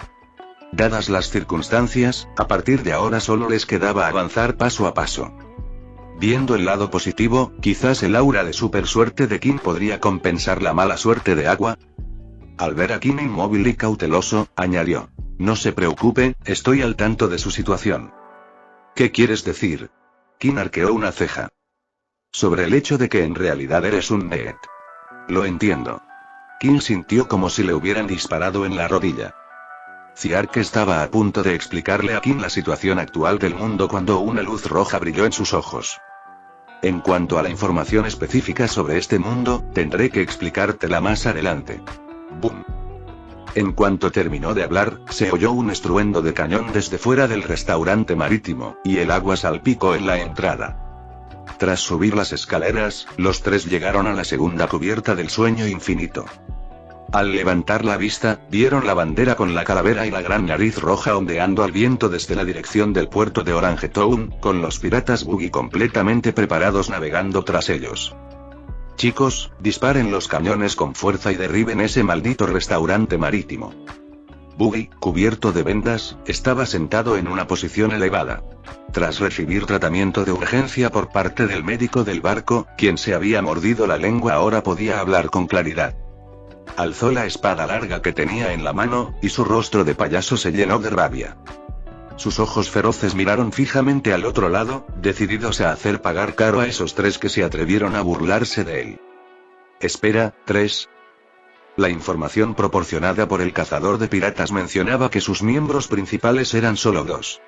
S3: Dadas las circunstancias, a partir de ahora solo les quedaba avanzar paso a paso. Viendo el lado positivo, quizás el aura de super suerte de Qin podría compensar la mala suerte de Aqua. Al ver a Qin inmóvil y cauteloso, añadió: no se preocupe, estoy al tanto de su situación. ¿Qué quieres decir? Qin arqueó una ceja. Sobre el hecho de que en realidad eres un Need. Lo entiendo. Qin sintió como si le hubieran disparado en la rodilla. Ziark estaba a punto de explicarle a Qin la situación actual del mundo cuando una luz roja brilló en sus ojos. En cuanto a la información específica sobre este mundo, tendré que explicártela más adelante. ¡Bum! En cuanto terminó de hablar, se oyó un estruendo de cañón desde fuera del restaurante marítimo, y el agua salpicó en la entrada. Tras subir las escaleras, los tres llegaron a la segunda cubierta del sueño infinito. Al levantar la vista, vieron la bandera con la calavera y la gran nariz roja ondeando al viento desde la dirección del puerto de Orange Town, con los piratas Buggy completamente preparados navegando tras ellos. Chicos, disparen los cañones con fuerza y derriben ese maldito restaurante marítimo. Buggy, cubierto de vendas, estaba sentado en una posición elevada. Tras recibir tratamiento de urgencia por parte del médico del barco, quien se había mordido la lengua ahora podía hablar con claridad. Alzó la espada larga que tenía en la mano, y su rostro de payaso se llenó de rabia. Sus ojos feroces miraron fijamente al otro lado, decididos a hacer pagar caro a esos tres que se atrevieron a burlarse de él. Espera, ¿tres? La información proporcionada por el cazador de piratas mencionaba que sus miembros principales eran solo dos.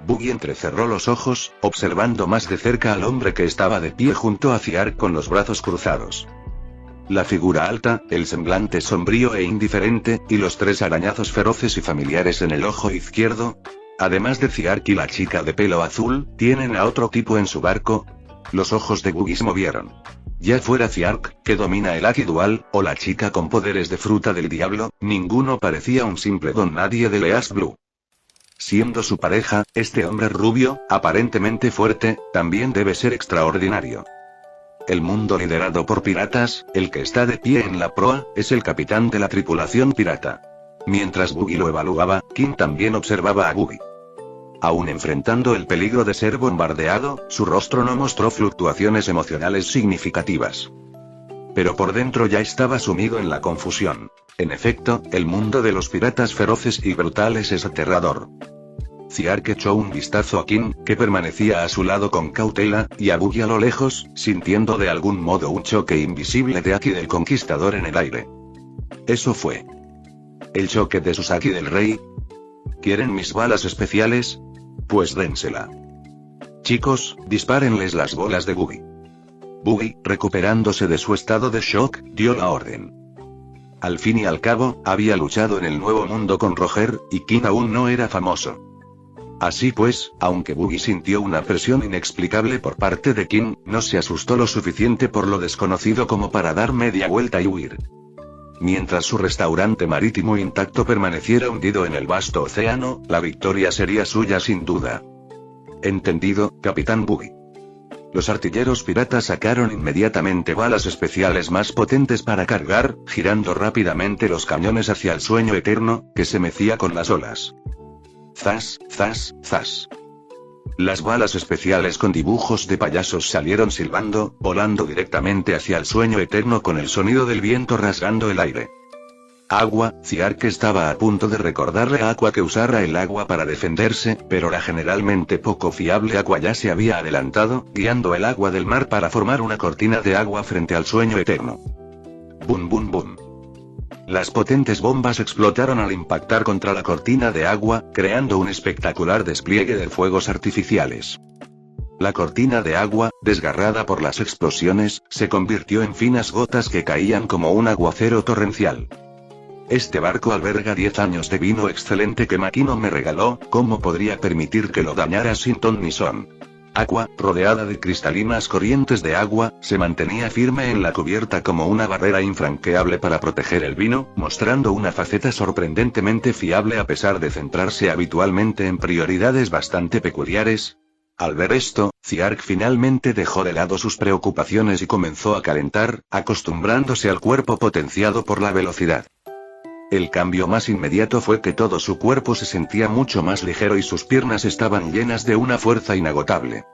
S3: Buggy entrecerró los ojos, observando más de cerca al hombre que estaba de pie junto a Ziark con los brazos cruzados. La figura alta, el semblante sombrío e indiferente, y los tres arañazos feroces y familiares en el ojo izquierdo. Además de Ziark y la chica de pelo azul, ¿tienen a otro tipo en su barco? Los ojos de Buggy se movieron. Ya fuera Ziark, que domina el Aki Dual, o la chica con poderes de fruta del diablo, ninguno parecía un simple don nadie de Leas Blue. Siendo su pareja, este hombre rubio, aparentemente fuerte, también debe ser extraordinario. El mundo liderado por piratas, el que está de pie en la proa, es el capitán de la tripulación pirata. Mientras Buggy lo evaluaba, Qin también observaba a Buggy. Aún enfrentando el peligro de ser bombardeado, su rostro no mostró fluctuaciones emocionales significativas. Pero por dentro ya estaba sumido en la confusión. En efecto, el mundo de los piratas feroces y brutales es aterrador. Ziark echó un vistazo a Qin, que permanecía a su lado con cautela, y a Buggy a lo lejos, sintiendo de algún modo un choque invisible de Aki del Conquistador en el aire. Eso fue. ¿El choque de sus Aki del Rey? ¿Quieren mis balas especiales? Pues dénsela. Chicos, dispárenles las bolas de Buggy. Buggy, recuperándose de su estado de shock, dio la orden. Al fin y al cabo, había luchado en el Nuevo Mundo con Roger, y Qin aún no era famoso. Así pues, aunque Buggy sintió una presión inexplicable por parte de Qin, no se asustó lo suficiente por lo desconocido como para dar media vuelta y huir. Mientras su restaurante marítimo intacto permaneciera hundido en el vasto océano, la victoria sería suya sin duda. Entendido, Capitán Buggy. Los artilleros piratas sacaron inmediatamente balas especiales más potentes para cargar, girando rápidamente los cañones hacia el sueño eterno, que se mecía con las olas. Zas, zas, zas. Las balas especiales con dibujos de payasos salieron silbando, volando directamente hacia el sueño eterno con el sonido del viento rasgando el aire. Agua, Ziark estaba a punto de recordarle a Aqua que usara el agua para defenderse, pero la generalmente poco fiable Aqua ya se había adelantado, guiando el agua del mar para formar una cortina de agua frente al sueño eterno. Bum bum bum. Las potentes bombas explotaron al impactar contra la cortina de agua, creando un espectacular despliegue de fuegos artificiales. La cortina de agua, desgarrada por las explosiones, se convirtió en finas gotas que caían como un aguacero torrencial. Este barco alberga 10 años de vino excelente que Makino me regaló, ¿cómo podría permitir que lo dañara sin ton ni son? Aqua, rodeada de cristalinas corrientes de agua, se mantenía firme en la cubierta como una barrera infranqueable para proteger el vino, mostrando una faceta sorprendentemente fiable a pesar de centrarse habitualmente en prioridades bastante peculiares. Al ver esto, Ziark finalmente dejó de lado sus preocupaciones y comenzó a calentar, acostumbrándose al cuerpo potenciado por la velocidad. El cambio más inmediato fue que todo su cuerpo se sentía mucho más ligero y sus piernas estaban llenas de una fuerza inagotable.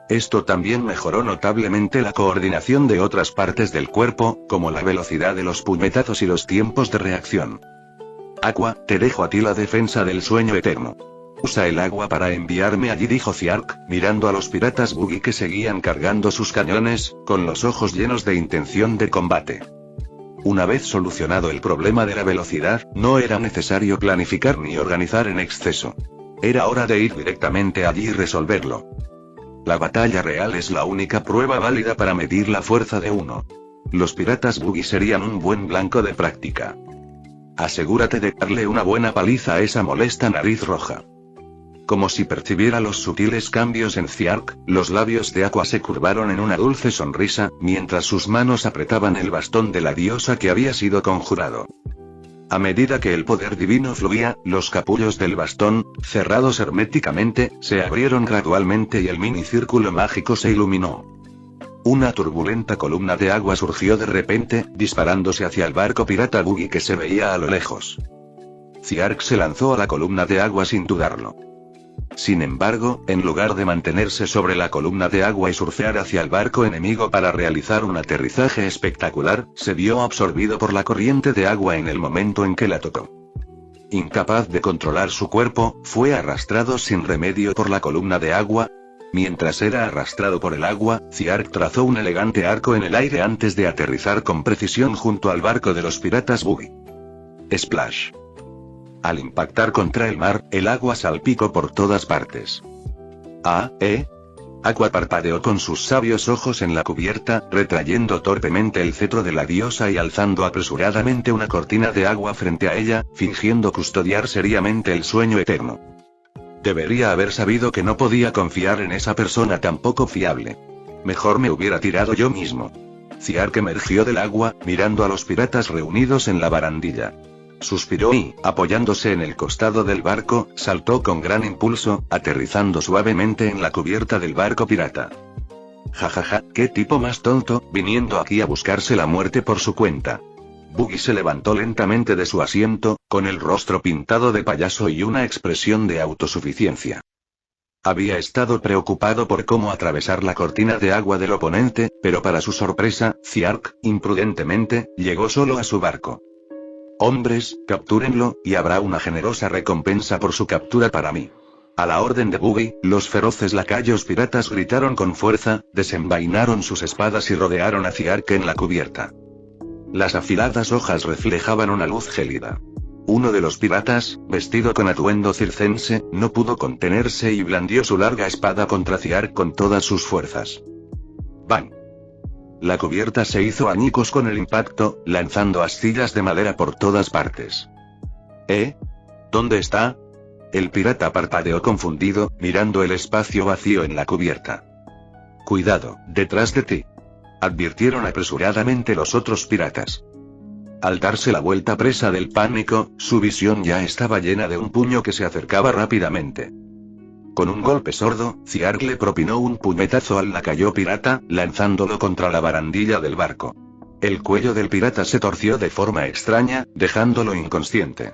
S3: Esto también mejoró notablemente la coordinación de otras partes del cuerpo, como la velocidad de los puñetazos y los tiempos de reacción. Aqua, te dejo a ti la defensa del sueño eterno. Usa el agua para enviarme allí, dijo Ziark, mirando a los piratas buggy que seguían cargando sus cañones, con los ojos llenos de intención de combate. Una vez solucionado el problema de la velocidad, no era necesario planificar ni organizar en exceso. Era hora de ir directamente allí y resolverlo. La batalla real es la única prueba válida para medir la fuerza de uno. Los piratas buggy serían un buen blanco de práctica. Asegúrate de darle una buena paliza a esa molesta nariz roja. Como si percibiera los sutiles cambios en Ziark, los labios de Aqua se curvaron en una dulce sonrisa, mientras sus manos apretaban el bastón de la diosa que había sido conjurado. A medida que el poder divino fluía, los capullos del bastón, cerrados herméticamente, se abrieron gradualmente y el minicírculo mágico se iluminó. Una turbulenta columna de agua surgió de repente, disparándose hacia el barco pirata buggy que se veía a lo lejos. Ziark se lanzó a la columna de agua sin dudarlo. Sin embargo, en lugar de mantenerse sobre la columna de agua y surfear hacia el barco enemigo para realizar un aterrizaje espectacular, se vio absorbido por la corriente de agua en el momento en que la tocó. Incapaz de controlar su cuerpo, fue arrastrado sin remedio por la columna de agua. Mientras era arrastrado por el agua, Ziark trazó un elegante arco en el aire antes de aterrizar con precisión junto al barco de los piratas buggy. Splash. Al impactar contra el mar, el agua salpicó por todas partes. Aqua parpadeó con sus sabios ojos en la cubierta, retrayendo torpemente el cetro de la diosa y alzando apresuradamente una cortina de agua frente a ella, fingiendo custodiar seriamente el sueño eterno. Debería haber sabido que no podía confiar en esa persona tan poco fiable. Mejor me hubiera tirado yo mismo. Ziark emergió del agua, mirando a los piratas reunidos en la barandilla. Suspiró y, apoyándose en el costado del barco, saltó con gran impulso, aterrizando suavemente en la cubierta del barco pirata. Jajaja, qué tipo más tonto, viniendo aquí a buscarse la muerte por su cuenta. Buggy se levantó lentamente de su asiento, con el rostro pintado de payaso y una expresión de autosuficiencia. Había estado preocupado por cómo atravesar la cortina de agua del oponente, pero para su sorpresa, Ziark, imprudentemente, llegó solo a su barco. Hombres, captúrenlo, y habrá una generosa recompensa por su captura para mí. A la orden de Buggy, los feroces lacayos piratas gritaron con fuerza, desenvainaron sus espadas y rodearon a Ziark en la cubierta. Las afiladas hojas reflejaban una luz gélida. Uno de los piratas, vestido con atuendo circense, no pudo contenerse y blandió su larga espada contra Ziark con todas sus fuerzas. ¡Bang! La cubierta se hizo añicos con el impacto, lanzando astillas de madera por todas partes. ¿Dónde está? El pirata parpadeó confundido, mirando el espacio vacío en la cubierta. Cuidado, detrás de ti. Advirtieron apresuradamente los otros piratas. Al darse la vuelta presa del pánico, su visión ya estaba llena de un puño que se acercaba rápidamente. Con un golpe sordo, Ziark le propinó un puñetazo al lacayo pirata, lanzándolo contra la barandilla del barco. El cuello del pirata se torció de forma extraña, dejándolo inconsciente.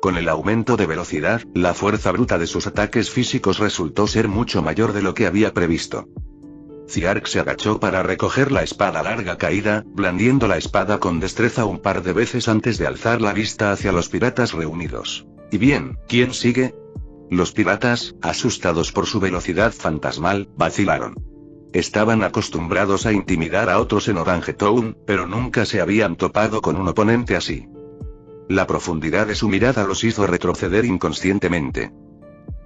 S3: Con el aumento de velocidad, la fuerza bruta de sus ataques físicos resultó ser mucho mayor de lo que había previsto. Ziark se agachó para recoger la espada larga caída, blandiendo la espada con destreza un par de veces antes de alzar la vista hacia los piratas reunidos. ¿Y bien, quién sigue? Los piratas, asustados por su velocidad fantasmal, vacilaron. Estaban acostumbrados a intimidar a otros en Orangetown, pero nunca se habían topado con un oponente así. La profundidad de su mirada los hizo retroceder inconscientemente.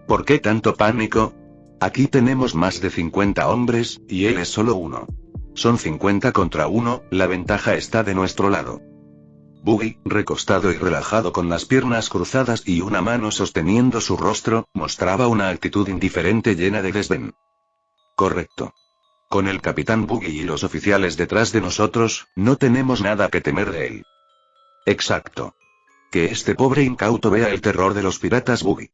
S3: ¿Por qué tanto pánico? Aquí tenemos más de 50 hombres, y él es solo uno. Son 50 contra 1, la ventaja está de nuestro lado. Buggy, recostado y relajado con las piernas cruzadas y una mano sosteniendo su rostro, mostraba una actitud indiferente llena de desdén. Correcto. Con el capitán Buggy y los oficiales detrás de nosotros, no tenemos nada que temer de él. Exacto. Que este pobre incauto vea el terror de los piratas Buggy.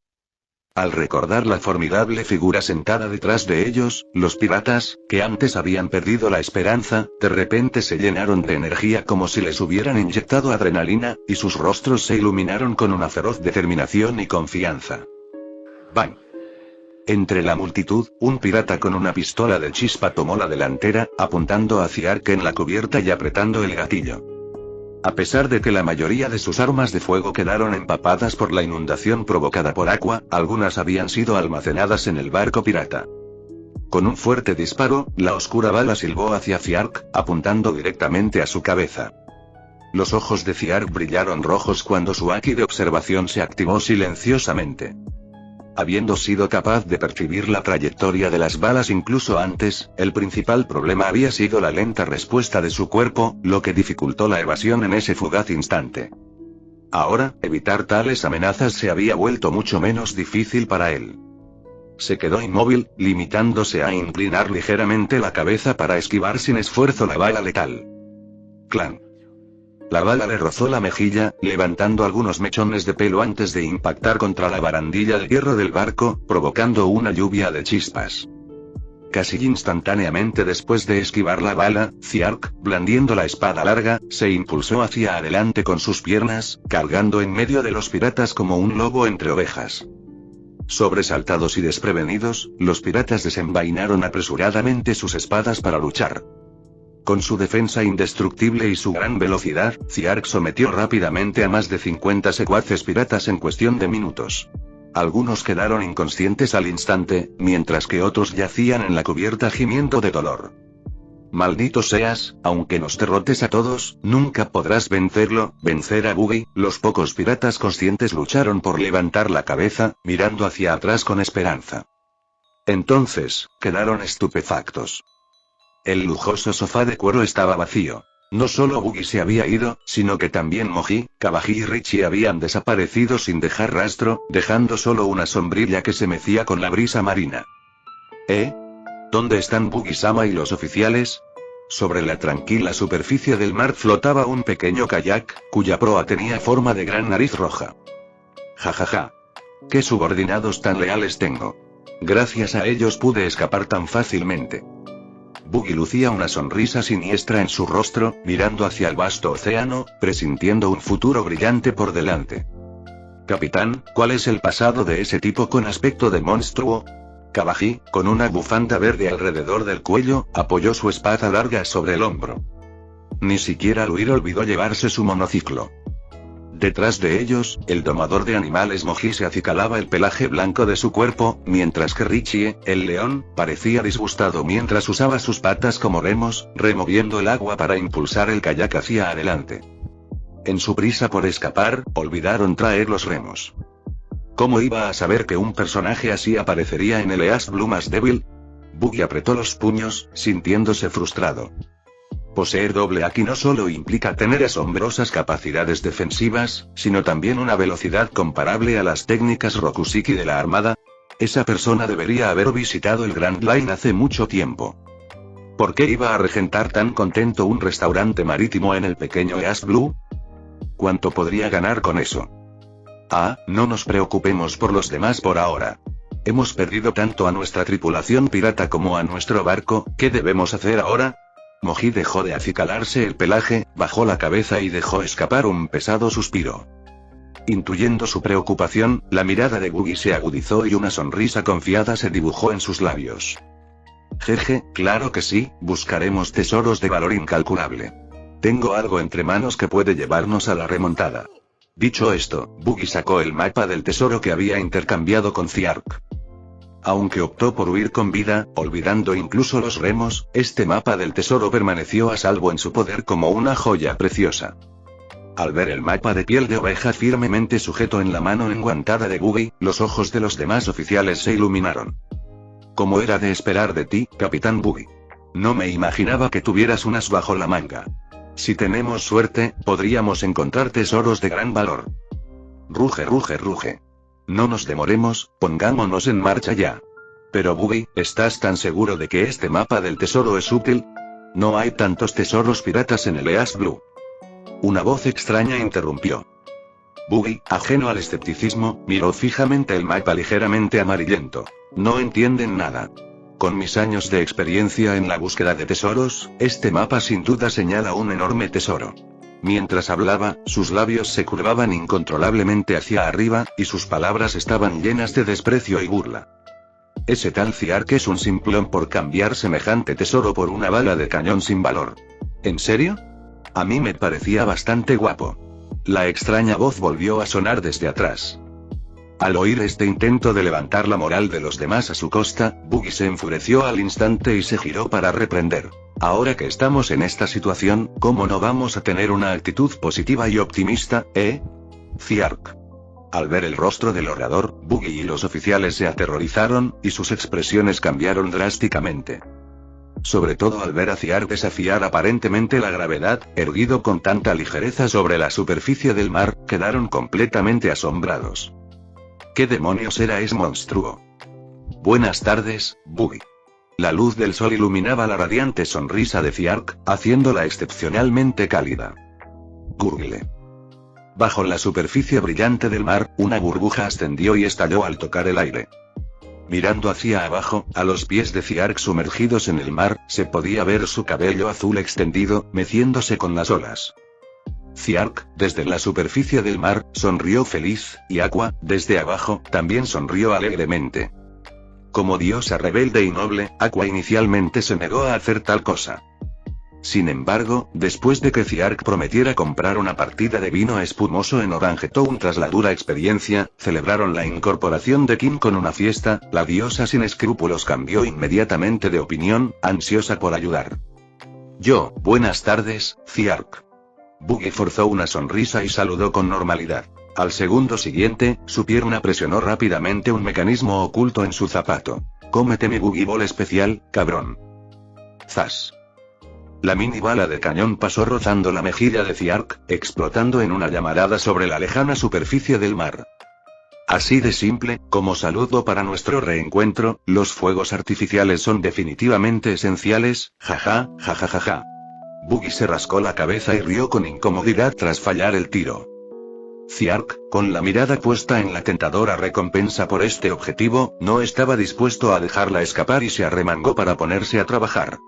S3: Al recordar la formidable figura sentada detrás de ellos, los piratas, que antes habían perdido la esperanza, de repente se llenaron de energía como si les hubieran inyectado adrenalina, y sus rostros se iluminaron con una feroz determinación y confianza. ¡Bang! Entre la multitud, un pirata con una pistola de chispa tomó la delantera, apuntando hacia Ark en la cubierta y apretando el gatillo. A pesar de que la mayoría de sus armas de fuego quedaron empapadas por la inundación provocada por agua, algunas habían sido almacenadas en el barco pirata. Con un fuerte disparo, la oscura bala silbó hacia Fiark, apuntando directamente a su cabeza. Los ojos de Fiark brillaron rojos cuando su haki de observación se activó silenciosamente. Habiendo sido capaz de percibir la trayectoria de las balas incluso antes, el principal problema había sido la lenta respuesta de su cuerpo, lo que dificultó la evasión en ese fugaz instante. Ahora, evitar tales amenazas se había vuelto mucho menos difícil para él. Se quedó inmóvil, limitándose a inclinar ligeramente la cabeza para esquivar sin esfuerzo la bala letal. ¡Clan! La bala le rozó la mejilla, levantando algunos mechones de pelo antes de impactar contra la barandilla de hierro del barco, provocando una lluvia de chispas. Casi instantáneamente después de esquivar la bala, Fiark, blandiendo la espada larga, se impulsó hacia adelante con sus piernas, cargando en medio de los piratas como un lobo entre ovejas. Sobresaltados y desprevenidos, los piratas desenvainaron apresuradamente sus espadas para luchar. Con su defensa indestructible y su gran velocidad, Fiark sometió rápidamente a más de 50 secuaces piratas en cuestión de minutos. Algunos quedaron inconscientes al instante, mientras que otros yacían en la cubierta gimiendo de dolor. Maldito seas, aunque nos derrotes a todos, nunca podrás vencer a Buggy. Los pocos piratas conscientes lucharon por levantar la cabeza, mirando hacia atrás con esperanza. Entonces, quedaron estupefactos. El lujoso sofá de cuero estaba vacío. No solo Buggy se había ido, sino que también Moji, Kabaji y Richie habían desaparecido sin dejar rastro, dejando solo una sombrilla que se mecía con la brisa marina. ¿Dónde están Buggy-sama y los oficiales? Sobre la tranquila superficie del mar flotaba un pequeño kayak, cuya proa tenía forma de gran nariz roja. Jajaja. ¡Qué subordinados tan leales tengo! Gracias a ellos pude escapar tan fácilmente. Buggy lucía una sonrisa siniestra en su rostro, mirando hacia el vasto océano, presintiendo un futuro brillante por delante. Capitán, ¿cuál es el pasado de ese tipo con aspecto de monstruo? Kabaji, con una bufanda verde alrededor del cuello, apoyó su espada larga sobre el hombro. Ni siquiera Luir olvidó llevarse su monociclo. Detrás de ellos, el domador de animales Moji se acicalaba el pelaje blanco de su cuerpo, mientras que Richie, el león, parecía disgustado mientras usaba sus patas como remos, removiendo el agua para impulsar el kayak hacia adelante. En su prisa por escapar, olvidaron traer los remos. ¿Cómo iba a saber que un personaje así aparecería en el East Blue más débil? Buggy apretó los puños, sintiéndose frustrado. Poseer doble haki no solo implica tener asombrosas capacidades defensivas, sino también una velocidad comparable a las técnicas Rokusiki de la Armada. Esa persona debería haber visitado el Grand Line hace mucho tiempo. ¿Por qué iba a regentar tan contento un restaurante marítimo en el pequeño East Blue? ¿Cuánto podría ganar con eso? No nos preocupemos por los demás por ahora. Hemos perdido tanto a nuestra tripulación pirata como a nuestro barco, ¿qué debemos hacer ahora? Moji dejó de acicalarse el pelaje, bajó la cabeza y dejó escapar un pesado suspiro. Intuyendo su preocupación, la mirada de Buggy se agudizó y una sonrisa confiada se dibujó en sus labios. Jeje, claro que sí, buscaremos tesoros de valor incalculable. Tengo algo entre manos que puede llevarnos a la remontada. Dicho esto, Buggy sacó el mapa del tesoro que había intercambiado con Fiark. Aunque optó por huir con vida, olvidando incluso los remos, este mapa del tesoro permaneció a salvo en su poder como una joya preciosa. Al ver el mapa de piel de oveja firmemente sujeto en la mano enguantada de Buggy, los ojos de los demás oficiales se iluminaron. Como era de esperar de ti, Capitán Buggy. No me imaginaba que tuvieras un as bajo la manga. Si tenemos suerte, podríamos encontrar tesoros de gran valor. Ruge, ruge, ruge. No nos demoremos, pongámonos en marcha ya. Pero Buggy, ¿estás tan seguro de que este mapa del tesoro es útil? No hay tantos tesoros piratas en el East Blue. Una voz extraña interrumpió. Buggy, ajeno al escepticismo, miró fijamente el mapa ligeramente amarillento. No entienden nada. Con mis años de experiencia en la búsqueda de tesoros, este mapa sin duda señala un enorme tesoro. Mientras hablaba, sus labios se curvaban incontrolablemente hacia arriba, y sus palabras estaban llenas de desprecio y burla. Ese tal Ciark es un simplón por cambiar semejante tesoro por una bala de cañón sin valor. ¿En serio? A mí me parecía bastante guapo. La extraña voz volvió a sonar desde atrás. Al oír este intento de levantar la moral de los demás a su costa, Buggy se enfureció al instante y se giró para reprender. Ahora que estamos en esta situación, ¿cómo no vamos a tener una actitud positiva y optimista, Ciark? Al ver el rostro del orador, Buggy y los oficiales se aterrorizaron, y sus expresiones cambiaron drásticamente. Sobre todo al ver a Ciark desafiar aparentemente la gravedad, erguido con tanta ligereza sobre la superficie del mar, quedaron completamente asombrados. ¿Qué demonios era ese monstruo? Buenas tardes, Buggy. La luz del sol iluminaba la radiante sonrisa de Ciark, haciéndola excepcionalmente cálida. Gurgle. Bajo la superficie brillante del mar, una burbuja ascendió y estalló al tocar el aire. Mirando hacia abajo, a los pies de Ciark sumergidos en el mar, se podía ver su cabello azul extendido, meciéndose con las olas. Ciark, desde la superficie del mar, sonrió feliz, y Aqua, desde abajo, también sonrió alegremente. Como diosa rebelde y noble, Aqua inicialmente se negó a hacer tal cosa. Sin embargo, después de que Ciark prometiera comprar una partida de vino espumoso en Orange Town tras la dura experiencia, celebraron la incorporación de Kim con una fiesta, la diosa sin escrúpulos cambió inmediatamente de opinión, ansiosa por ayudar. Buenas tardes, Ciark. Buggy forzó una sonrisa y saludó con normalidad. Al segundo siguiente, su pierna presionó rápidamente un mecanismo oculto en su zapato. Cómete mi Buggy Ball especial, cabrón. Zas. La mini bala de cañón pasó rozando la mejilla de Ciark, explotando en una llamarada sobre la lejana superficie del mar. Así de simple, como saludo para nuestro reencuentro, los fuegos artificiales son definitivamente esenciales, jaja, jajajaja. Buggy se rascó la cabeza y rió con incomodidad tras fallar el tiro. Ciark, con la mirada puesta en la tentadora recompensa por este objetivo, no estaba dispuesto a dejarla escapar y se arremangó para ponerse a trabajar.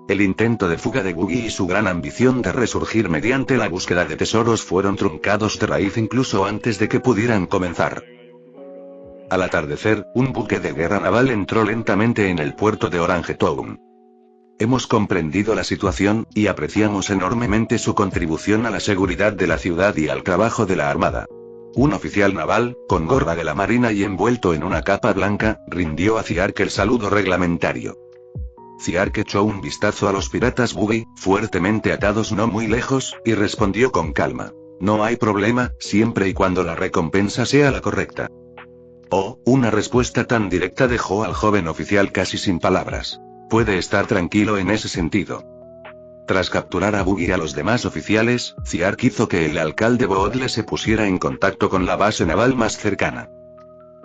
S3: El intento de fuga de Buggy y su gran ambición de resurgir mediante la búsqueda de tesoros fueron truncados de raíz incluso antes de que pudieran comenzar. Al atardecer, un buque de guerra naval entró lentamente en el puerto de Orange Town. Hemos comprendido la situación, y apreciamos enormemente su contribución a la seguridad de la ciudad y al trabajo de la Armada. Un oficial naval, con gorra de la Marina y envuelto en una capa blanca, rindió a Ciark el saludo reglamentario. Ciark echó un vistazo a los piratas Buggy, fuertemente atados no muy lejos, y respondió con calma. No hay problema, siempre y cuando la recompensa sea la correcta. Una respuesta tan directa dejó al joven oficial casi sin palabras. Puede estar tranquilo en ese sentido. Tras capturar a Buggy y a los demás oficiales, Ciark hizo que el alcalde Boodle se pusiera en contacto con la base naval más cercana.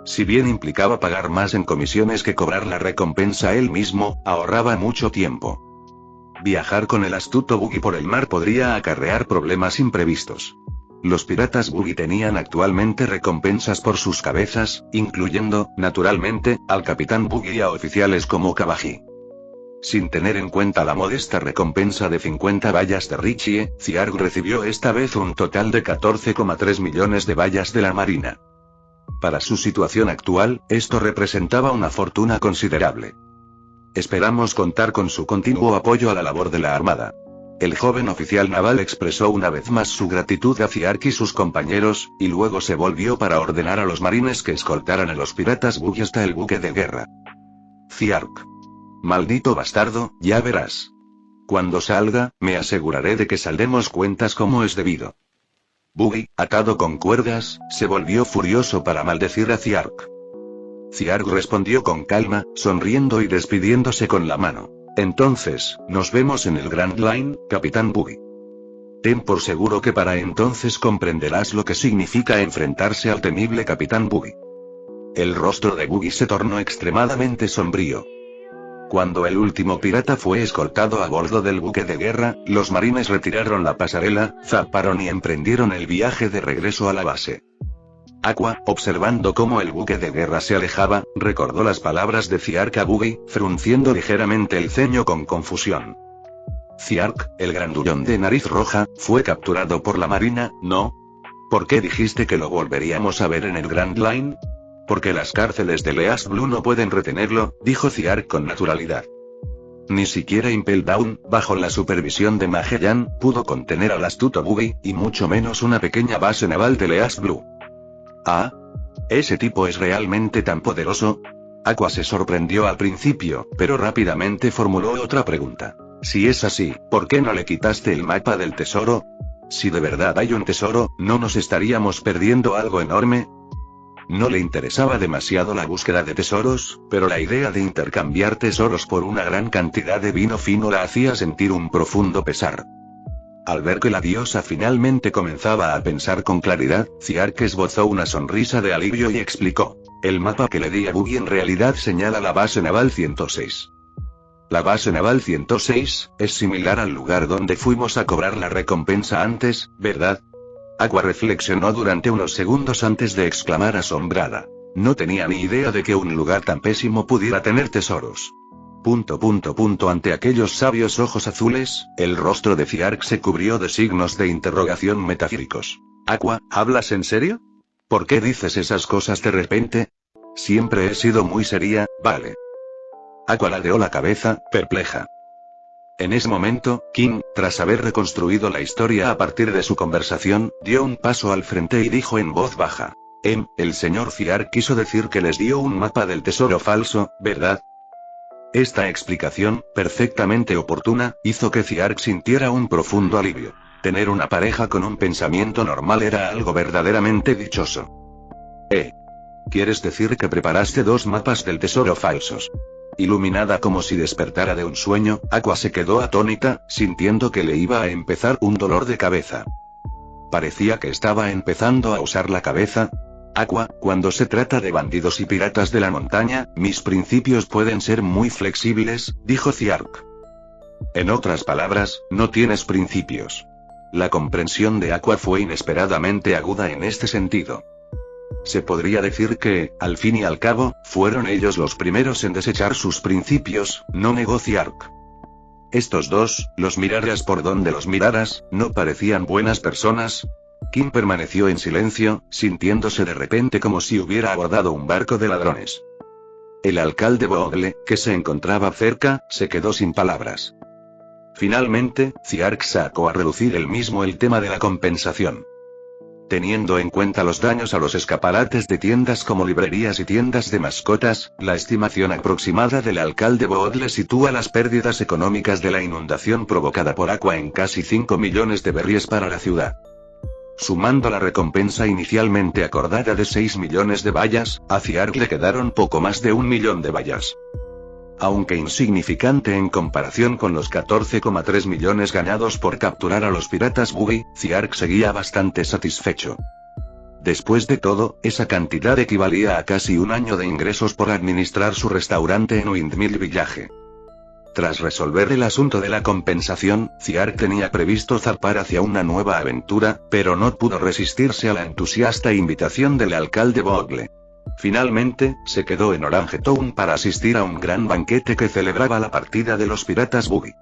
S3: Si bien implicaba pagar más en comisiones que cobrar la recompensa él mismo, ahorraba mucho tiempo. Viajar con el astuto Buggy por el mar podría acarrear problemas imprevistos. Los piratas Buggy tenían actualmente recompensas por sus cabezas, incluyendo, naturalmente, al capitán Buggy y a oficiales como Kabaji. Sin tener en cuenta la modesta recompensa de 50 bayas de Richie, Ciark recibió esta vez un total de 14,3 millones de bayas de la Marina. Para su situación actual, esto representaba una fortuna considerable. Esperamos contar con su continuo apoyo a la labor de la Armada. El joven oficial naval expresó una vez más su gratitud a Ciark y sus compañeros, y luego se volvió para ordenar a los marines que escoltaran a los piratas Buggy hasta el buque de guerra. Ciark. Maldito bastardo, ya verás. Cuando salga, me aseguraré de que saldemos cuentas como es debido. Buggy, atado con cuerdas, se volvió furioso para maldecir a Ciark. Ciark respondió con calma, sonriendo y despidiéndose con la mano. Entonces, nos vemos en el Grand Line, Capitán Boogie. Ten por seguro que para entonces comprenderás lo que significa enfrentarse al temible Capitán Boogie. El rostro de Boogie se tornó extremadamente sombrío. Cuando el último pirata fue escoltado a bordo del buque de guerra, los marines retiraron la pasarela, zarparon y emprendieron el viaje de regreso a la base. Aqua, observando cómo el buque de guerra se alejaba, recordó las palabras de Ciark a Boogie, frunciendo ligeramente el ceño con confusión. Ciark, el grandullón de nariz roja, fue capturado por la marina, ¿no? ¿Por qué dijiste que lo volveríamos a ver en el Grand Line? Porque las cárceles de East Blue no pueden retenerlo, dijo Ciark con naturalidad. Ni siquiera Impel Down, bajo la supervisión de Magellan, pudo contener al astuto Boogie, y mucho menos una pequeña base naval de East Blue. ¿Ah? ¿Ese tipo es realmente tan poderoso? Aqua se sorprendió al principio, pero rápidamente formuló otra pregunta. Si es así, ¿por qué no le quitaste el mapa del tesoro? Si de verdad hay un tesoro, ¿no nos estaríamos perdiendo algo enorme? No le interesaba demasiado la búsqueda de tesoros, pero la idea de intercambiar tesoros por una gran cantidad de vino fino la hacía sentir un profundo pesar. Al ver que la diosa finalmente comenzaba a pensar con claridad, Ciark esbozó una sonrisa de alivio y explicó. El mapa que le di a Boogie en realidad señala la base naval 106. La base naval 106, es similar al lugar donde fuimos a cobrar la recompensa antes, ¿verdad? Aqua reflexionó durante unos segundos antes de exclamar asombrada. No tenía ni idea de que un lugar tan pésimo pudiera tener tesoros. Ante aquellos sabios ojos azules, el rostro de Ciark se cubrió de signos de interrogación metafóricos. Aqua, ¿hablas en serio? ¿Por qué dices esas cosas de repente? Siempre he sido muy seria, vale. Aqua ladeó la cabeza, perpleja. En ese momento, Kim, tras haber reconstruido la historia a partir de su conversación, dio un paso al frente y dijo en voz baja. El señor Ciark quiso decir que les dio un mapa del tesoro falso, ¿verdad? Esta explicación, perfectamente oportuna, hizo que Ciark sintiera un profundo alivio. Tener una pareja con un pensamiento normal era algo verdaderamente dichoso. ¿Quieres decir que preparaste 2 mapas del tesoro falsos? Iluminada como si despertara de un sueño, Aqua se quedó atónita, sintiendo que le iba a empezar un dolor de cabeza. Parecía que estaba empezando a usar la cabeza. Aqua, cuando se trata de bandidos y piratas de la montaña, mis principios pueden ser muy flexibles, dijo Ciark. En otras palabras, no tienes principios. La comprensión de Aqua fue inesperadamente aguda en este sentido. Se podría decir que, al fin y al cabo, fueron ellos los primeros en desechar sus principios, no negó Ciark. Estos dos, los miraras por donde los miraras, no parecían buenas personas. Kim permaneció en silencio, sintiéndose de repente como si hubiera abordado un barco de ladrones. El alcalde Bogle, que se encontraba cerca, se quedó sin palabras. Finalmente, Ciark sacó a relucir él mismo el tema de la compensación. Teniendo en cuenta los daños a los escaparates de tiendas como librerías y tiendas de mascotas, la estimación aproximada del alcalde Bogle sitúa las pérdidas económicas de la inundación provocada por Aqua en casi 5 millones de berries para la ciudad. Sumando la recompensa inicialmente acordada de 6 millones de bayas, a Ciark le quedaron poco más de 1 millón de bayas. Aunque insignificante en comparación con los 14,3 millones ganados por capturar a los piratas Boogie, Ciark seguía bastante satisfecho. Después de todo, esa cantidad equivalía a casi un año de ingresos por administrar su restaurante en Windmill Village. Tras resolver el asunto de la compensación, Ciark tenía previsto zarpar hacia una nueva aventura, pero no pudo resistirse a la entusiasta invitación del alcalde Bogle. Finalmente, se quedó en Orange Town para asistir a un gran banquete que celebraba la partida de los piratas Boogie.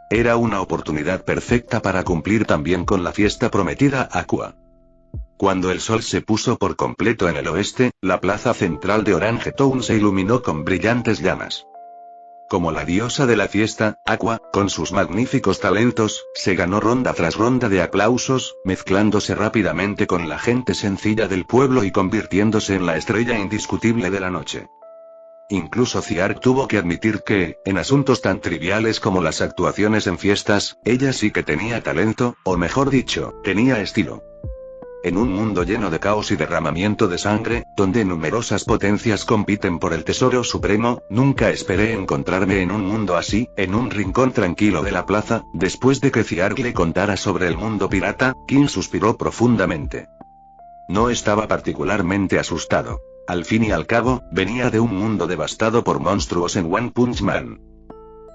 S3: Era una oportunidad perfecta para cumplir también con la fiesta prometida a Aqua. Cuando el sol se puso por completo en el oeste, la plaza central de Orange Town se iluminó con brillantes llamas. Como la diosa de la fiesta, Aqua, con sus magníficos talentos, se ganó ronda tras ronda de aplausos, mezclándose rápidamente con la gente sencilla del pueblo y convirtiéndose en la estrella indiscutible de la noche. Incluso Ciark tuvo que admitir que, en asuntos tan triviales como las actuaciones en fiestas, ella sí que tenía talento, o mejor dicho, tenía estilo. En un mundo lleno de caos y derramamiento de sangre, donde numerosas potencias compiten por el tesoro supremo, nunca esperé encontrarme en un mundo así, en un rincón tranquilo de la plaza. Después de que Ziark le contara sobre el mundo pirata, King suspiró profundamente. No estaba particularmente asustado. Al fin y al cabo, venía de un mundo devastado por monstruos en One Punch Man.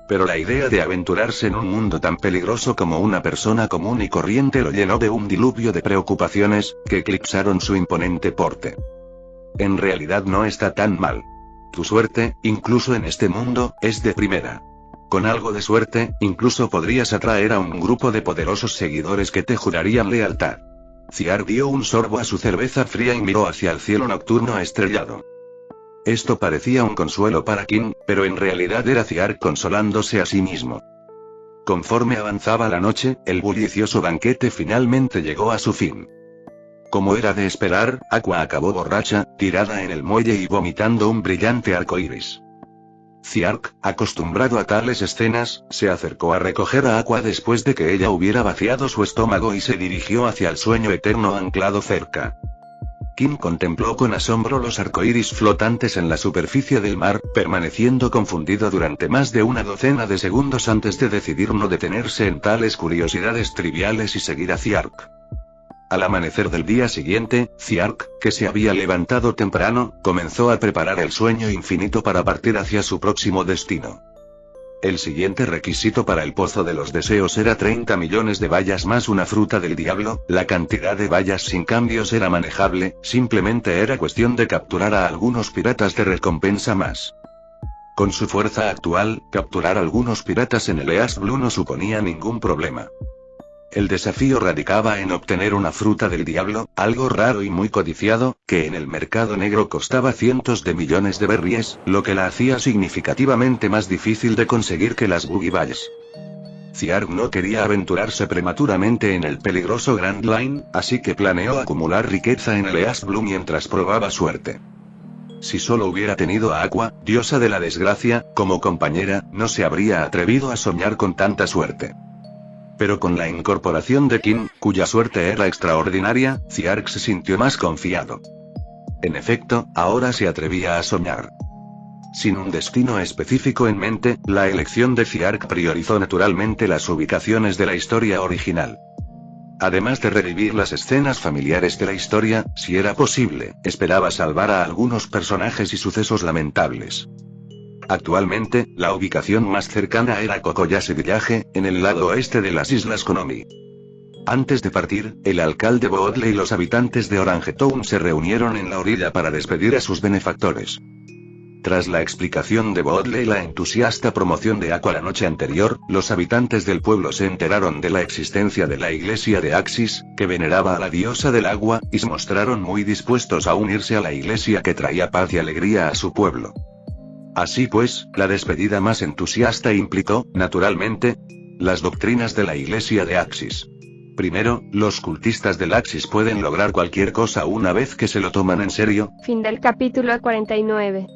S3: Pero la idea de aventurarse en un mundo tan peligroso como una persona común y corriente lo llenó de un diluvio de preocupaciones, que eclipsaron su imponente porte. En realidad no está tan mal. Tu suerte, incluso en este mundo, es de primera. Con algo de suerte, incluso podrías atraer a un grupo de poderosos seguidores que te jurarían lealtad. Ziark dio un sorbo a su cerveza fría y miró hacia el cielo nocturno estrellado. Esto parecía un consuelo para King, pero en realidad era Ziark consolándose a sí mismo. Conforme avanzaba la noche, el bullicioso banquete finalmente llegó a su fin. Como era de esperar, Aqua acabó borracha, tirada en el muelle y vomitando un brillante arco iris. Ziark, acostumbrado a tales escenas, se acercó a recoger a Aqua después de que ella hubiera vaciado su estómago y se dirigió hacia el sueño eterno anclado cerca. King contempló con asombro los arcoíris flotantes en la superficie del mar, permaneciendo confundido durante más de una docena de segundos antes de decidir no detenerse en tales curiosidades triviales y seguir a Ziark. Al amanecer del día siguiente, Ziark, que se había levantado temprano, comenzó a preparar el sueño infinito para partir hacia su próximo destino. El siguiente requisito para el pozo de los deseos era 30 millones de bayas más una fruta del diablo. La cantidad de bayas sin cambios era manejable, simplemente era cuestión de capturar a algunos piratas de recompensa más. Con su fuerza actual, capturar algunos piratas en el East Blue no suponía ningún problema. El desafío radicaba en obtener una fruta del diablo, algo raro y muy codiciado, que en el mercado negro costaba cientos de millones de berries, lo que la hacía significativamente más difícil de conseguir que las Boogie Bayes. Ziark no quería aventurarse prematuramente en el peligroso Grand Line, así que planeó acumular riqueza en el East Blue mientras probaba suerte. Si solo hubiera tenido a Aqua, diosa de la desgracia, como compañera, no se habría atrevido a soñar con tanta suerte. Pero con la incorporación de King, cuya suerte era extraordinaria, Ziark se sintió más confiado. En efecto, ahora se atrevía a soñar. Sin un destino específico en mente, la elección de Ziark priorizó naturalmente las ubicaciones de la historia original. Además de revivir las escenas familiares de la historia, si era posible, esperaba salvar a algunos personajes y sucesos lamentables. Actualmente, la ubicación más cercana era Kokoyashi Village, en el lado oeste de las Islas Konomi. Antes de partir, el alcalde Boodle y los habitantes de Orange Town se reunieron en la orilla para despedir a sus benefactores. Tras la explicación de Boodle y la entusiasta promoción de Aqua la noche anterior, los habitantes del pueblo se enteraron de la existencia de la iglesia de Axis, que veneraba a la diosa del agua, y se mostraron muy dispuestos a unirse a la iglesia que traía paz y alegría a su pueblo. Así pues, la despedida más entusiasta implicó, naturalmente, las doctrinas de la iglesia de Axis. Primero, los cultistas del Axis pueden lograr cualquier cosa una vez que se lo toman en serio.
S2: Fin del capítulo 49.